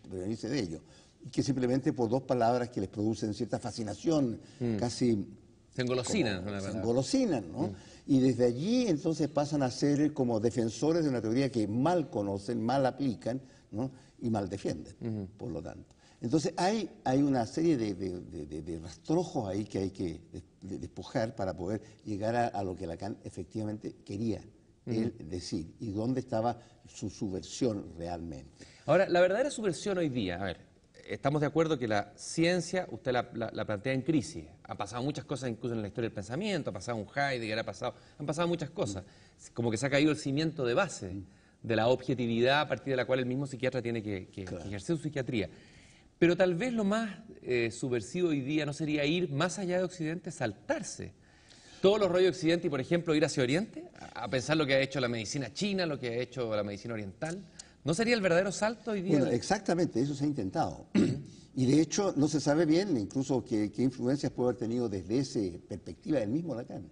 prevenirse de ellos, y que simplemente por dos palabras que les producen cierta fascinación, casi... Se engolosinan. Se engolosinan, ¿no? Y desde allí entonces pasan a ser como defensores de una teoría que mal conocen, mal aplican, ¿no? Y mal defienden, por lo tanto. Entonces hay una serie de rastrojos ahí que hay que despojar para poder llegar a lo que Lacan efectivamente quería él decir y dónde estaba su subversión realmente. Ahora, la verdadera subversión hoy día, a ver, estamos de acuerdo que la ciencia, usted la plantea en crisis. Han pasado muchas cosas incluso en la historia del pensamiento, ha pasado un Heidegger, han pasado muchas cosas. Como que se ha caído el cimiento de base de la objetividad a partir de la cual el mismo psiquiatra tiene que ejercer su psiquiatría. Pero tal vez lo más subversivo hoy día no sería ir más allá de Occidente, saltarse todos los rollos de Occidente y, por ejemplo, ir hacia Oriente, a pensar lo que ha hecho la medicina china, lo que ha hecho la medicina oriental. ¿No sería el verdadero salto hoy día? Bueno, exactamente, eso se ha intentado. Y de hecho no se sabe bien incluso qué influencias puede haber tenido desde esa perspectiva del mismo Lacan,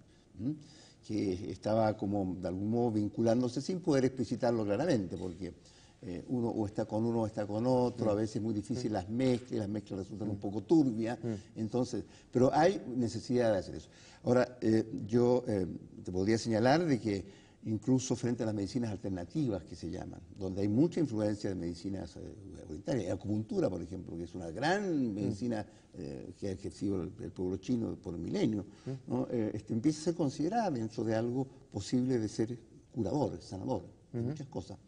que estaba como de algún modo vinculándose sin poder explicitarlo claramente, porque uno o está con uno o está con otro, a veces es muy difícil las mezclas resultan un poco turbias, entonces, pero hay necesidad de hacer eso. Ahora, yo te podría señalar de que incluso frente a las medicinas alternativas que se llaman, donde hay mucha influencia de medicinas orientales, la acupuntura, por ejemplo, que es una gran medicina que ha ejercido el pueblo chino por milenios, ¿no? Empieza a ser considerada dentro de algo posible de ser curador, sanador, de muchas cosas.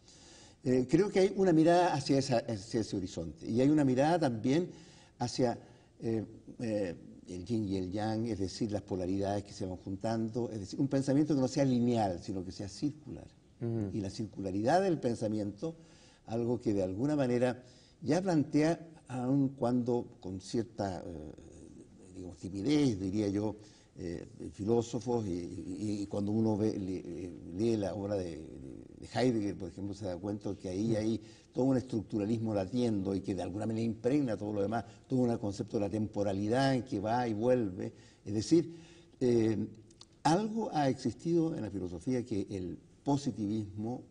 Creo que hay una mirada hacia ese horizonte y hay una mirada también hacia el yin y el yang, es decir, las polaridades que se van juntando, es decir, un pensamiento que no sea lineal, sino que sea circular. Y la circularidad del pensamiento, algo que de alguna manera ya plantea, aun cuando con cierta digamos, timidez, diría yo, filósofos, y cuando uno lee la obra de Heidegger, por ejemplo, se da cuenta que ahí hay todo un estructuralismo latiendo y que de alguna manera impregna todo lo demás, todo un concepto de la temporalidad en que va y vuelve. Es decir, algo ha existido en la filosofía que el positivismo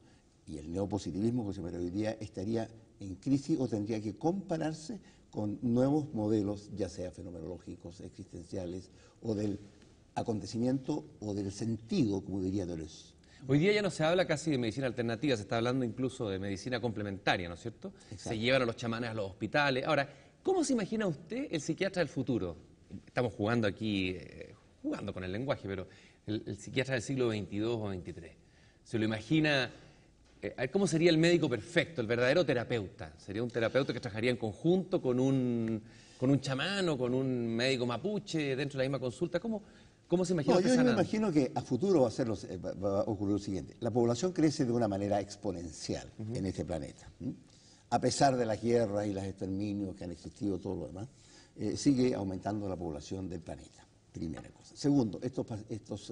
y el neopositivismo, que se llama hoy día, estaría en crisis o tendría que compararse con nuevos modelos, ya sea fenomenológicos, existenciales, o del acontecimiento o del sentido, como diría Deleuze. Hoy día ya no se habla casi de medicina alternativa, se está hablando incluso de medicina complementaria, ¿no es cierto? Exacto. Se llevan a los chamanes a los hospitales. Ahora, ¿cómo se imagina usted el psiquiatra del futuro? Estamos jugando aquí, jugando con el lenguaje, pero el psiquiatra del siglo XXII o XXIII. ¿Se lo imagina? ¿Cómo sería el médico perfecto, el verdadero terapeuta? ¿Sería un terapeuta que trabajaría en conjunto con un chamán o con un médico mapuche dentro de la misma consulta? ¿Cómo se imagina? No, yo me imagino que a futuro va a ocurrir lo siguiente. La población crece de una manera exponencial en este planeta. A pesar de las guerras y los exterminios que han existido, todo lo demás, sigue aumentando la población del planeta, primera cosa. Segundo, estas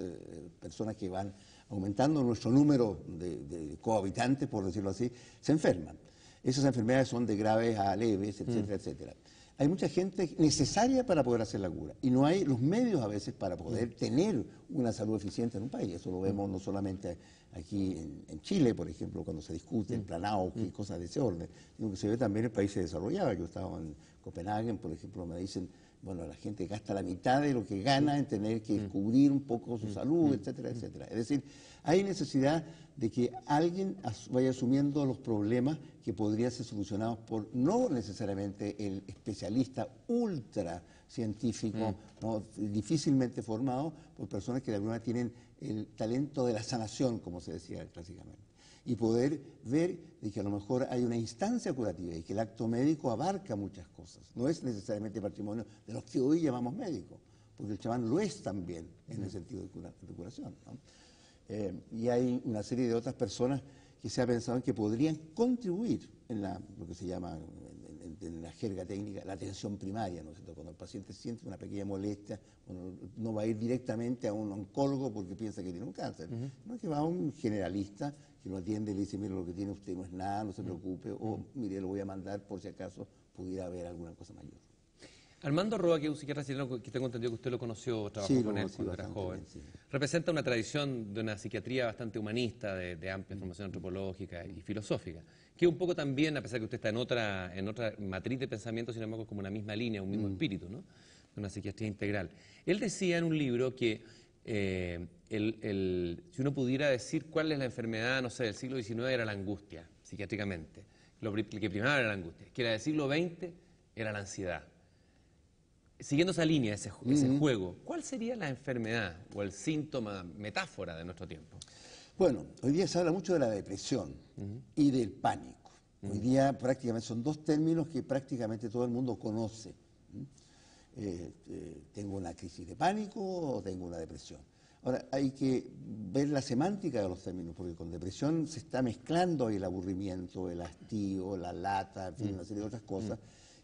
personas que van aumentando nuestro número de cohabitantes, por decirlo así, se enferman. Esas enfermedades son de graves a leves, etcétera, etcétera. hay mucha gente necesaria para poder hacer la cura y no hay los medios a veces para poder tener una salud eficiente en un país. Eso lo vemos no solamente aquí en Chile, por ejemplo, cuando se discute el plan AUC y cosas de ese orden, sino que se ve también en países desarrollados. Yo estaba en Copenhague, por ejemplo, me dicen, bueno, la gente gasta la mitad de lo que gana en tener que cubrir un poco su salud, etcétera, etcétera. Es decir, hay necesidad de que alguien vaya asumiendo los problemas que podrían ser solucionados por no necesariamente el especialista ultra científico, ¿no? Difícilmente formado por personas que de alguna manera tienen el talento de la sanación, como se decía clásicamente, y poder ver de que a lo mejor hay una instancia curativa y que el acto médico abarca muchas cosas. No es necesariamente patrimonio de los que hoy llamamos médicos, porque el chamán lo es también en el sentido de curación, ¿no? Y hay una serie de otras personas que se ha pensado que podrían contribuir en lo que se llama en la jerga técnica la atención primaria, ¿no es cierto? Cuando el paciente siente una pequeña molestia, bueno, no va a ir directamente a un oncólogo porque piensa que tiene un cáncer, no, que va a un generalista que lo atiende y le dice, mire, lo que tiene usted no es nada, no se preocupe, o mire, lo voy a mandar por si acaso pudiera haber alguna cosa mayor. Armando Roa, que es un psiquiatra chileno que tengo entendido que usted lo conoció, trabajó Sí, con él conocí cuando era bastante joven, bien, sí. representa una tradición de una psiquiatría bastante humanista, de amplia formación antropológica y filosófica, que un poco también, a pesar que usted está en otra matriz de pensamiento, sin embargo, es como una misma línea, un mismo espíritu, ¿no? De una psiquiatría integral. Él decía en un libro que si uno pudiera decir cuál es la enfermedad, no sé, del siglo XIX era la angustia, psiquiátricamente, que primaba era la angustia, que la del siglo XX era la ansiedad. Siguiendo esa línea, ese juego, ¿cuál sería la enfermedad o el síntoma, metáfora de nuestro tiempo? Bueno, hoy día se habla mucho de la depresión y del pánico. Hoy día prácticamente son dos términos que prácticamente todo el mundo conoce. Tengo una crisis de pánico o tengo una depresión. Ahora, hay que ver la semántica de los términos, porque con depresión se está mezclando el aburrimiento, el hastío, la lata, en fin, una serie de otras cosas.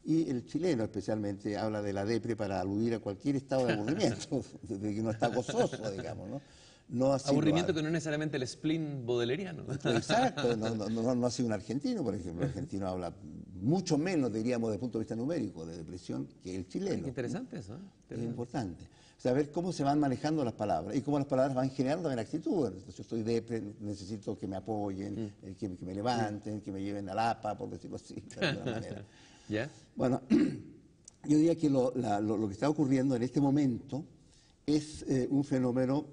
Y el chileno especialmente habla de la depre para aludir a cualquier estado de aburrimiento, de que no está gozoso, digamos, ¿no? No así aburrimiento que no es necesariamente el spleen bodeleriano. Exacto, no así un argentino, por ejemplo. El argentino habla mucho menos, diríamos, desde el punto de vista numérico, de depresión que el chileno. Qué interesante eso, ¿eh? Es importante. Saber cómo se van manejando las palabras y cómo las palabras van generando también actitudes. Entonces, yo estoy depre, necesito que me apoyen, que me levanten, que me lleven al APA, por decirlo así, de alguna manera. ¿Ya? Bueno, yo diría que lo que está ocurriendo en este momento es un fenómeno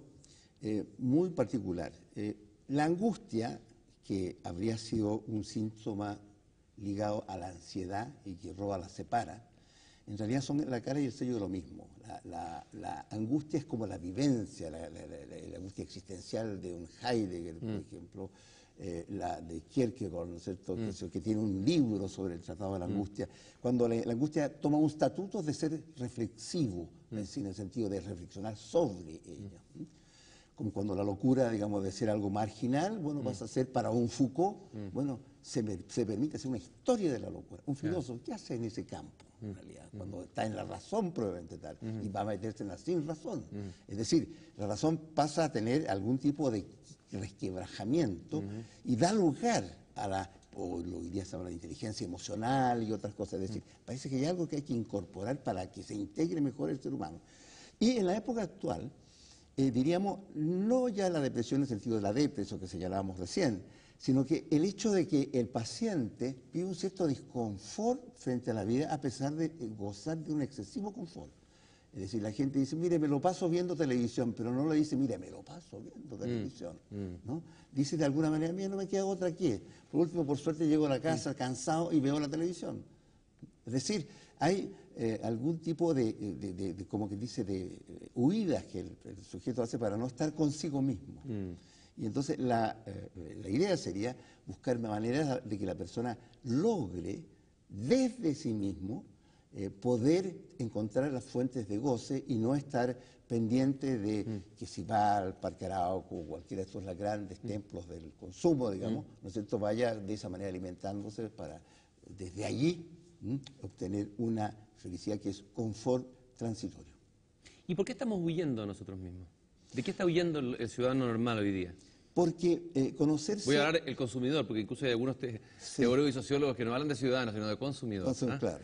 muy particular. La angustia, que habría sido un síntoma ligado a la ansiedad y que Roa la separa, en realidad son la cara y el sello de lo mismo. La angustia es como la vivencia, la angustia existencial de un Heidegger, por ejemplo, la de Kierkegaard, ¿no es cierto?, que tiene un libro sobre el Tratado de la Angustia, cuando la angustia toma un estatuto de ser reflexivo, es decir, en el sentido de reflexionar sobre ella. Como cuando la locura, digamos, de ser algo marginal, bueno, pasa a ser para un Foucault, bueno, se permite hacer una historia de la locura. Un filósofo, ¿qué hace en ese campo, en realidad? Cuando está en la razón probablemente tal, y va a meterse en la sin razón. Es decir, la razón pasa a tener algún tipo de resquebrajamiento y da lugar a hoy día se habla de inteligencia emocional y otras cosas. Es decir, parece que hay algo que hay que incorporar para que se integre mejor el ser humano. Y en la época actual, diríamos, no ya la depresión en el sentido de la depresión que señalábamos recién, sino que el hecho de que el paciente vive un cierto disconfort frente a la vida a pesar de gozar de un excesivo confort. Es decir, la gente dice, mire, me lo paso viendo televisión, pero no le dice, mire, me lo paso viendo televisión, ¿no? Dice de alguna manera, mira, no me queda otra que. Por último, por suerte, llego a la casa cansado y veo la televisión. Es decir, hay algún tipo de como que dice, de huidas que el sujeto hace para no estar consigo mismo. Y entonces la idea sería buscar maneras de que la persona logre desde sí mismo poder encontrar las fuentes de goce y no estar pendiente de que si va al Parque Arauco o cualquiera de estos grandes templos del consumo, digamos, ¿no es cierto?, vaya de esa manera alimentándose para desde allí obtener una felicidad que es confort transitorio. ¿Y por qué estamos huyendo nosotros mismos? ¿De qué está huyendo el ciudadano normal hoy día? Porque conocerse... Voy a hablar del consumidor, porque incluso hay algunos teóricos y sociólogos que no hablan de ciudadanos, sino de consumidor. Claro,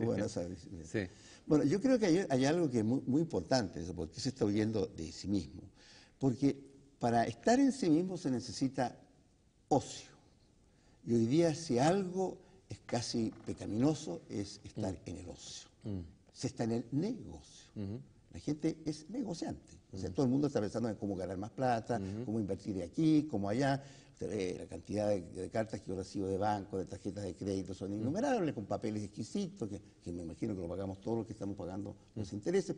bueno, Sí. Bueno, yo creo que hay algo que es muy importante, eso, porque se está huyendo de sí mismo. Porque para estar en sí mismo se necesita ocio. Y hoy día, si algo es casi pecaminoso, es estar en el ocio. Se está en el negocio. La gente es negociante. O sea, todo el mundo está pensando en cómo ganar más plata, cómo invertir de aquí, cómo allá. Usted ve la cantidad de cartas que yo recibo de banco, de tarjetas de crédito, son innumerables, con papeles exquisitos, que me imagino que lo pagamos todos los que estamos pagando los intereses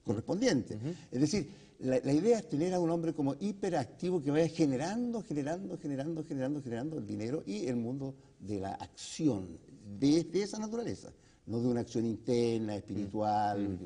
correspondientes. Es decir, la idea es tener a un hombre como hiperactivo que vaya generando el dinero y el mundo de la acción, de esa naturaleza, no de una acción interna, espiritual.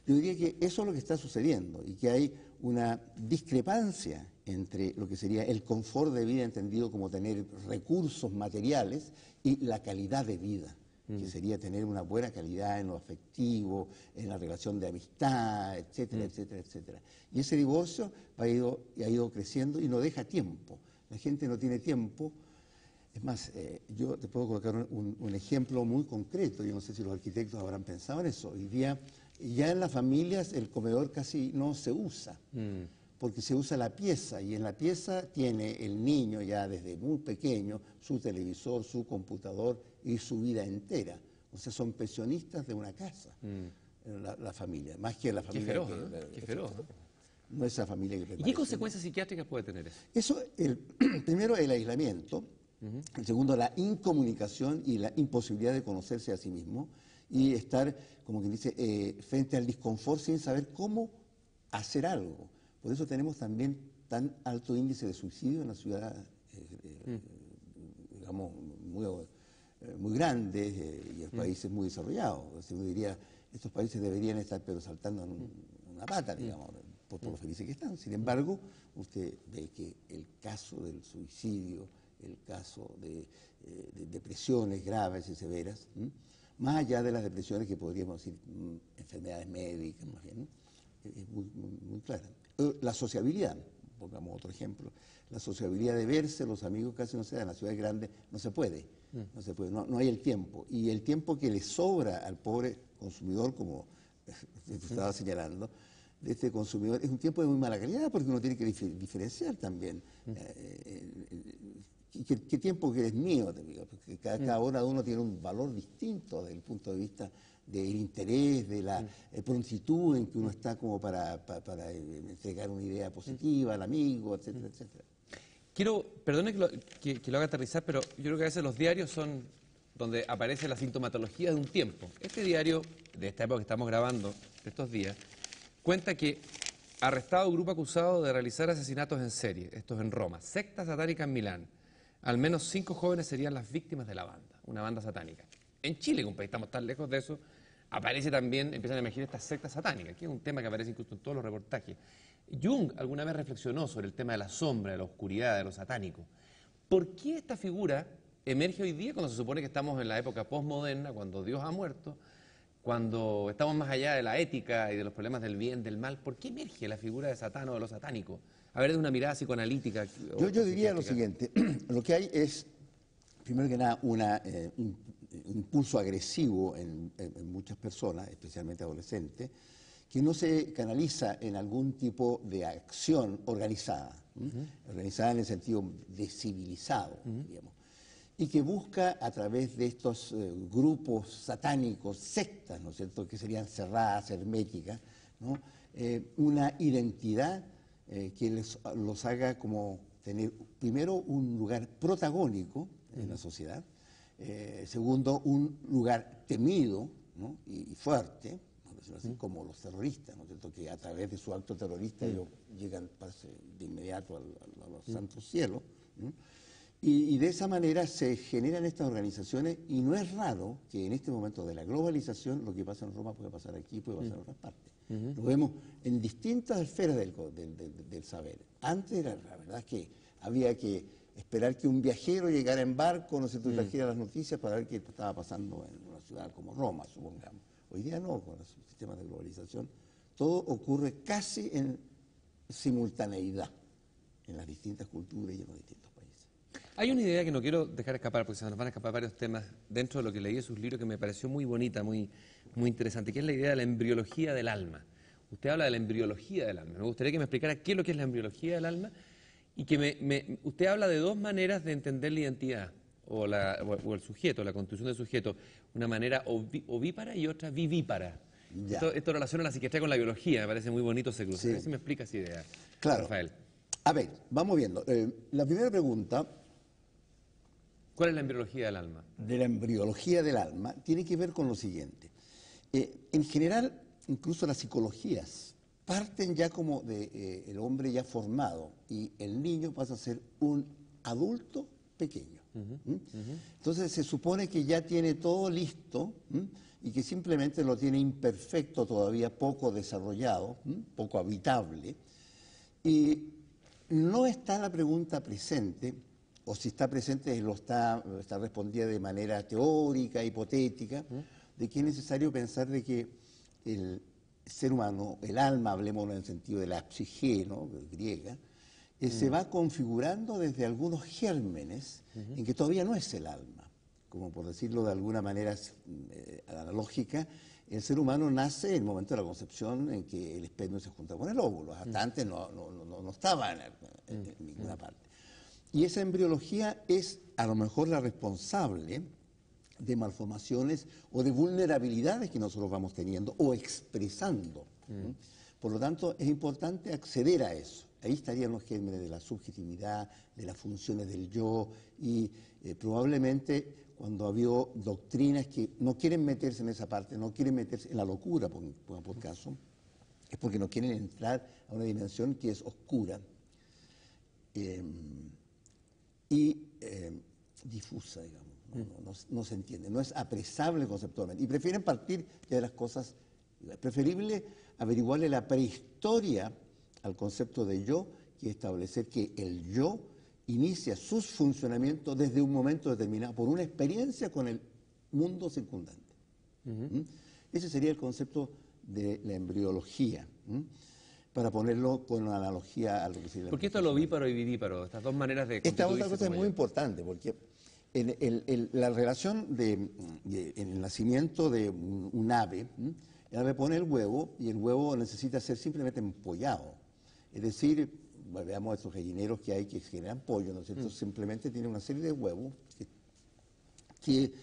Yo diría que eso es lo que está sucediendo y que hay una discrepancia entre lo que sería el confort de vida entendido como tener recursos materiales y la calidad de vida, que sería tener una buena calidad en lo afectivo, en la relación de amistad, etcétera, etcétera, etcétera. Y ese divorcio ha ido creciendo y no deja tiempo. La gente no tiene tiempo. Es más, yo te puedo colocar un ejemplo muy concreto. Yo no sé si los arquitectos habrán pensado en eso. Hoy día, ya en las familias, el comedor casi no se usa, porque se usa la pieza, y en la pieza tiene el niño ya desde muy pequeño su televisor, su computador y su vida entera. O sea, son pensionistas de una casa, la familia, más que la familia. Qué feroz, qué feroz. No es esa familia que... ¿Y qué consecuencias psiquiátricas puede tener eso? Eso, primero, el aislamiento. El segundo, la incomunicación y la imposibilidad de conocerse a sí mismo y estar, como quien dice, frente al disconfort sin saber cómo hacer algo. Por eso tenemos también tan alto índice de suicidio en la ciudad, digamos, muy grandes y en países muy desarrollados. O sea, uno diría, estos países deberían estar pero saltando en una pata, digamos, por lo felices que están. Sin embargo, usted ve que el caso del suicidio, el caso de depresiones graves y severas, más allá de las depresiones que podríamos decir enfermedades médicas, más bien, es muy clara. La sociabilidad, pongamos otro ejemplo, la sociabilidad de verse, los amigos casi no se dan, en las ciudades grandes no se puede, no hay el tiempo. Y el tiempo que le sobra al pobre consumidor, como te estaba señalando, de este consumidor, es un tiempo de muy mala calidad, porque uno tiene que diferenciar también. ¿Qué tiempo que es mío? Te digo, porque cada hora de uno tiene un valor distinto desde el punto de vista del interés, de la prontitud en que uno está como para entregar una idea positiva al amigo, etcétera, etcétera. Perdone que lo haga aterrizar, pero yo creo que a veces los diarios son donde aparece la sintomatología de un tiempo. Este diario, de esta época que estamos grabando, de estos días, cuenta que arrestado grupo acusado de realizar asesinatos en serie, esto es en Roma, secta satánica en Milán. Al menos 5 jóvenes serían las víctimas de la banda, una banda satánica. En Chile, como estamos tan lejos de eso, aparece también, empiezan a emergir estas sectas satánicas, que es un tema que aparece incluso en todos los reportajes. Jung alguna vez reflexionó sobre el tema de la sombra, de la oscuridad, de lo satánico. ¿Por qué esta figura emerge hoy día cuando se supone que estamos en la época postmoderna, cuando Dios ha muerto, cuando estamos más allá de la ética y de los problemas del bien, del mal? ¿Por qué emerge la figura de Satán o de lo satánico? A ver, de una mirada psicoanalítica. Yo diría lo siguiente, lo que hay es, primero que nada, un impulso agresivo en muchas personas, especialmente adolescentes, que no se canaliza en algún tipo de acción organizada, organizada en el sentido de civilizado, digamos, y que busca a través de estos grupos satánicos, sectas, ¿no es cierto?, que serían cerradas, herméticas, ¿no?, una identidad que los haga como tener, primero, un lugar protagónico en la sociedad, segundo, un lugar temido, ¿no?, y fuerte, por decirlo así, como los terroristas, ¿no es cierto?, que a través de su acto terrorista ellos llegan de inmediato a los santos cielos, ¿no? Y de esa manera se generan estas organizaciones, y no es raro que en este momento de la globalización lo que pasa en Roma puede pasar aquí, puede pasar en otras partes. Lo vemos en distintas esferas del saber. Antes la verdad es que había que esperar que un viajero llegara en barco, no se trajera las noticias para ver qué estaba pasando en una ciudad como Roma, supongamos. Hoy día no, con los sistemas de globalización, todo ocurre casi en simultaneidad. en las distintas culturas y en los distintos países. Hay una idea que no quiero dejar escapar, porque se nos van a escapar varios temas dentro de lo que leí de sus libros que me pareció muy bonita, muy interesante, que es la idea de la embriología del alma. Usted habla de la embriología del alma. Me gustaría que me explicara qué es lo que es la embriología del alma y que usted habla de dos maneras de entender la identidad o el sujeto, la constitución del sujeto, una manera ovípara y otra vivípara. Ya. Esto relaciona la psiquiatría con la biología, me parece muy bonito ese cruce. Sí. A ver si me explica esa idea, Claro. Rafael. A ver, vamos viendo. La primera pregunta ¿Cuál es la embriología del alma? de la embriología del alma tiene que ver con lo siguiente. En general, incluso las psicologías parten ya como de el hombre ya formado y el niño pasa a ser un adulto pequeño. Entonces se supone que ya tiene todo listo y que simplemente lo tiene imperfecto todavía, poco desarrollado, poco habitable. Y no está la pregunta presente, o si está presente está respondida de manera teórica, hipotética, de que es necesario pensar de que el ser humano, el alma, hablemos en el sentido de la psique, ¿no?, griega, se va configurando desde algunos gérmenes en que todavía no es el alma. Como por decirlo de alguna manera analógica, el ser humano nace en el momento de la concepción en que el espermio se junta con el óvulo. Hasta antes no estaba en ninguna parte. Y esa embriología es a lo mejor la responsable de malformaciones o de vulnerabilidades que nosotros vamos teniendo o expresando. Por lo tanto, es importante acceder a eso. Ahí estarían los gérmenes de la subjetividad, de las funciones del yo, y probablemente cuando ha habido doctrinas que no quieren meterse en esa parte, no quieren meterse en la locura, por caso, es porque no quieren entrar a una dimensión que es oscura y difusa, digamos, no se entiende, no es apresable conceptualmente, y prefieren partir ya de las cosas. Es preferible averiguarle la prehistoria al concepto de yo que establecer que el yo inicia sus funcionamientos desde un momento determinado, por una experiencia con el mundo circundante. Ese sería el concepto de la embriología, para ponerlo con una analogía a lo que sería. ¿Por qué esto es lo ovíparo y vivíparo? Estas dos maneras de Esta otra constituirse cosa es como muy yo. importante, porque la relación en el nacimiento de un ave, el ave pone el huevo y el huevo necesita ser simplemente empollado. Es decir, veamos estos gallineros que hay que generan pollo, ¿no es cierto? Simplemente tiene una serie de huevos que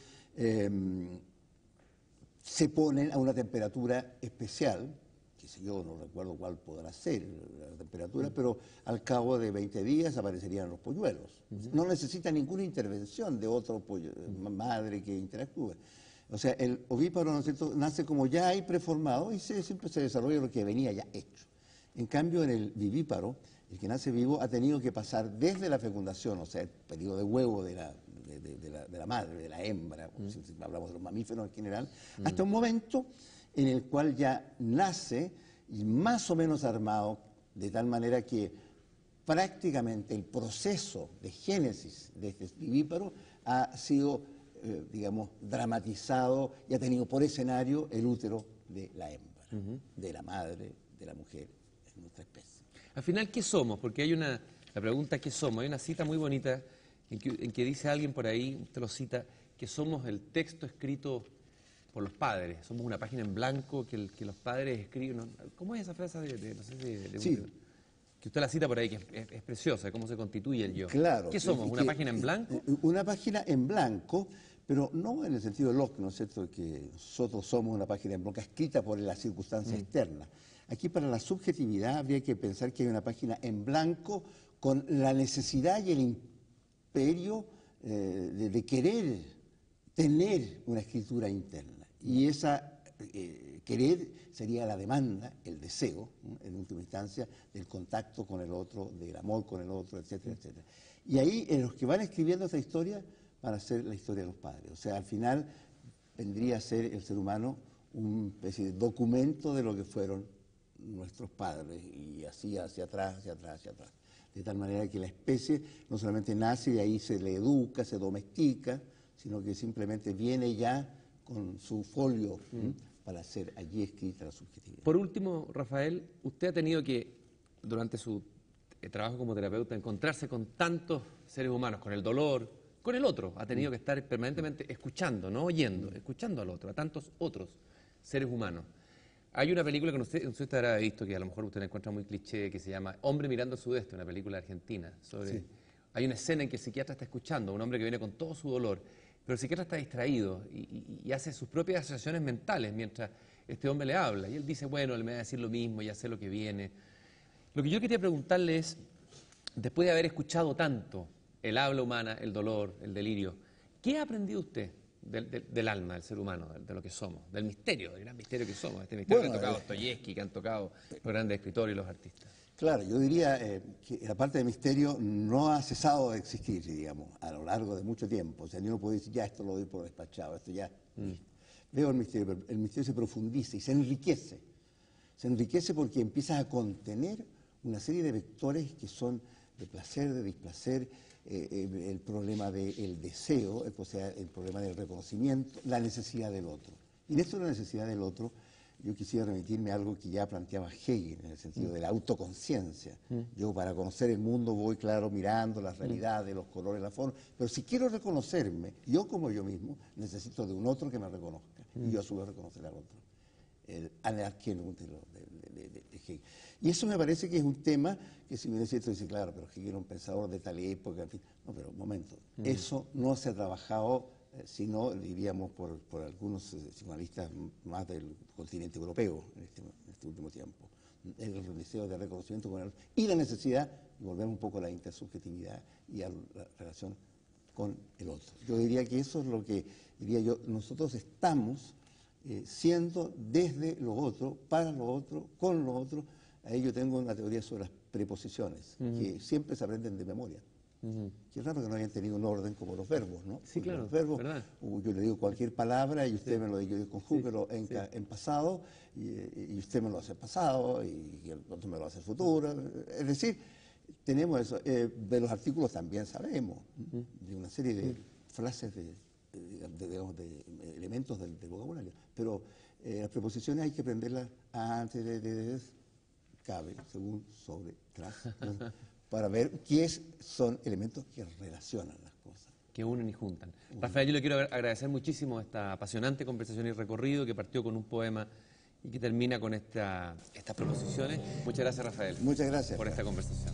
se ponen a una temperatura especial, que sé yo, no recuerdo cuál podrá ser la temperatura, pero al cabo de 20 días aparecerían los polluelos. No necesita ninguna intervención de otro pollo, madre que interactúe. O sea, el ovíparo, ¿no es cierto?, nace como ya hay preformado y siempre se desarrolla lo que venía ya hecho. En cambio, en el vivíparo, el que nace vivo ha tenido que pasar desde la fecundación, o sea, el periodo de huevo de la madre, de la hembra, si hablamos de los mamíferos en general, hasta un momento en el cual ya nace y más o menos armado, de tal manera que prácticamente el proceso de génesis de este vivíparo ha sido, digamos, dramatizado y ha tenido por escenario el útero de la hembra, de la madre, de la mujer en nuestra especie. Al final, ¿qué somos? Porque hay la pregunta ¿qué somos? Hay una cita muy bonita en que dice alguien por ahí, usted lo cita, que somos el texto escrito por los padres, somos una página en blanco que los padres escriben. ¿No? ¿Cómo es esa frase no sé si Sí. que usted la cita por ahí, que es preciosa, cómo se constituye el yo? Claro. ¿Qué somos? ¿Una página en blanco? Una página en blanco, pero no en el sentido de Locke, ¿no es cierto?, que nosotros somos una página en blanco escrita por la circunstancia externa. Aquí para la subjetividad habría que pensar que hay una página en blanco con la necesidad y el imperio de querer tener una escritura interna. Y esa querer sería la demanda, el deseo, ¿no?, en última instancia, del contacto con el otro, del amor con el otro, etcétera, etcétera. Y ahí los que van escribiendo esa historia van a ser la historia de los padres. O sea, al final vendría a ser el ser humano una especie de documento de lo que fueron nuestros padres, y así hacia atrás, hacia atrás, hacia atrás. De tal manera que la especie no solamente nace y ahí se le educa, se domestica, sino que simplemente viene ya con su folio para ser allí escrita la subjetividad. Por último, Rafael, usted ha tenido que, durante su trabajo como terapeuta, encontrarse con tantos seres humanos, con el dolor, con el otro. Ha tenido que estar permanentemente escuchando, no oyendo, escuchando al otro, a tantos otros seres humanos. Hay una película que usted habrá visto, que a lo mejor usted la encuentra muy cliché, que se llama Hombre mirando al sudeste, una película argentina. Hay una escena en que el psiquiatra está escuchando, un hombre que viene con todo su dolor, pero el psiquiatra está distraído y hace sus propias asociaciones mentales mientras este hombre le habla. Y él dice, bueno, él me va a decir lo mismo, ya sé lo que viene. Lo que yo quería preguntarle es, después de haber escuchado tanto el habla humana, el dolor, el delirio, ¿qué ha aprendido usted del alma, del ser humano, de lo que somos, del misterio, del gran misterio que somos, este misterio que han tocado Dostoyevsky, que han tocado los grandes escritores y los artistas? Claro, yo diría que la parte de misterio no ha cesado de existir, digamos, a lo largo de mucho tiempo. O sea, yo no puedo decir, ya esto lo doy por despachado, esto ya. Veo el misterio, pero el misterio se profundiza y se enriquece. Se enriquece porque empiezas a contener una serie de vectores que son de placer, de displacer, el problema del deseo, o sea, el problema del reconocimiento, la necesidad del otro. Y en esto de la necesidad del otro, yo quisiera remitirme a algo que ya planteaba Hegel, en el sentido de la autoconciencia. Yo para conocer el mundo voy, claro, mirando las realidades, los colores, la forma, pero si quiero reconocerme, yo como yo mismo, necesito de un otro que me reconozca, y yo a su vez reconocer al otro. El Anerkennung de Hegel. Y eso me parece que es un tema que si bien es cierto, dice, claro, pero Hegel era un pensador de tal época, en fin. No, pero un momento, eso no se ha trabajado, sino, diríamos, por algunos psicoanalistas más del continente europeo en este último tiempo. El deseo de reconocimiento con el otro y la necesidad de volver un poco a la intersubjetividad y a la relación con el otro. Yo diría que eso es lo que, diría yo, nosotros estamos siendo desde lo otro, para lo otro, con lo otro. Ahí yo tengo una teoría sobre las preposiciones, que siempre se aprenden de memoria. Que es raro que no hayan tenido un orden como los verbos, ¿no? Sí, claro, los verbos, ¿verdad? yo le digo cualquier palabra y usted me lo dice, yo conjúguelo en pasado y usted me lo hace pasado y el otro me lo hace futuro. Es decir, tenemos eso. De los artículos también sabemos, de una serie de frases digamos, de elementos del vocabulario. Pero las preposiciones hay que aprenderlas antes de cabe, según, sobre, tras, para ver qué son elementos que relacionan las cosas. Que unen y juntan. Rafael, yo le quiero agradecer muchísimo esta apasionante conversación y recorrido que partió con un poema y que termina con estas proposiciones. Muchas gracias, Rafael. Muchas gracias. Por esta conversación.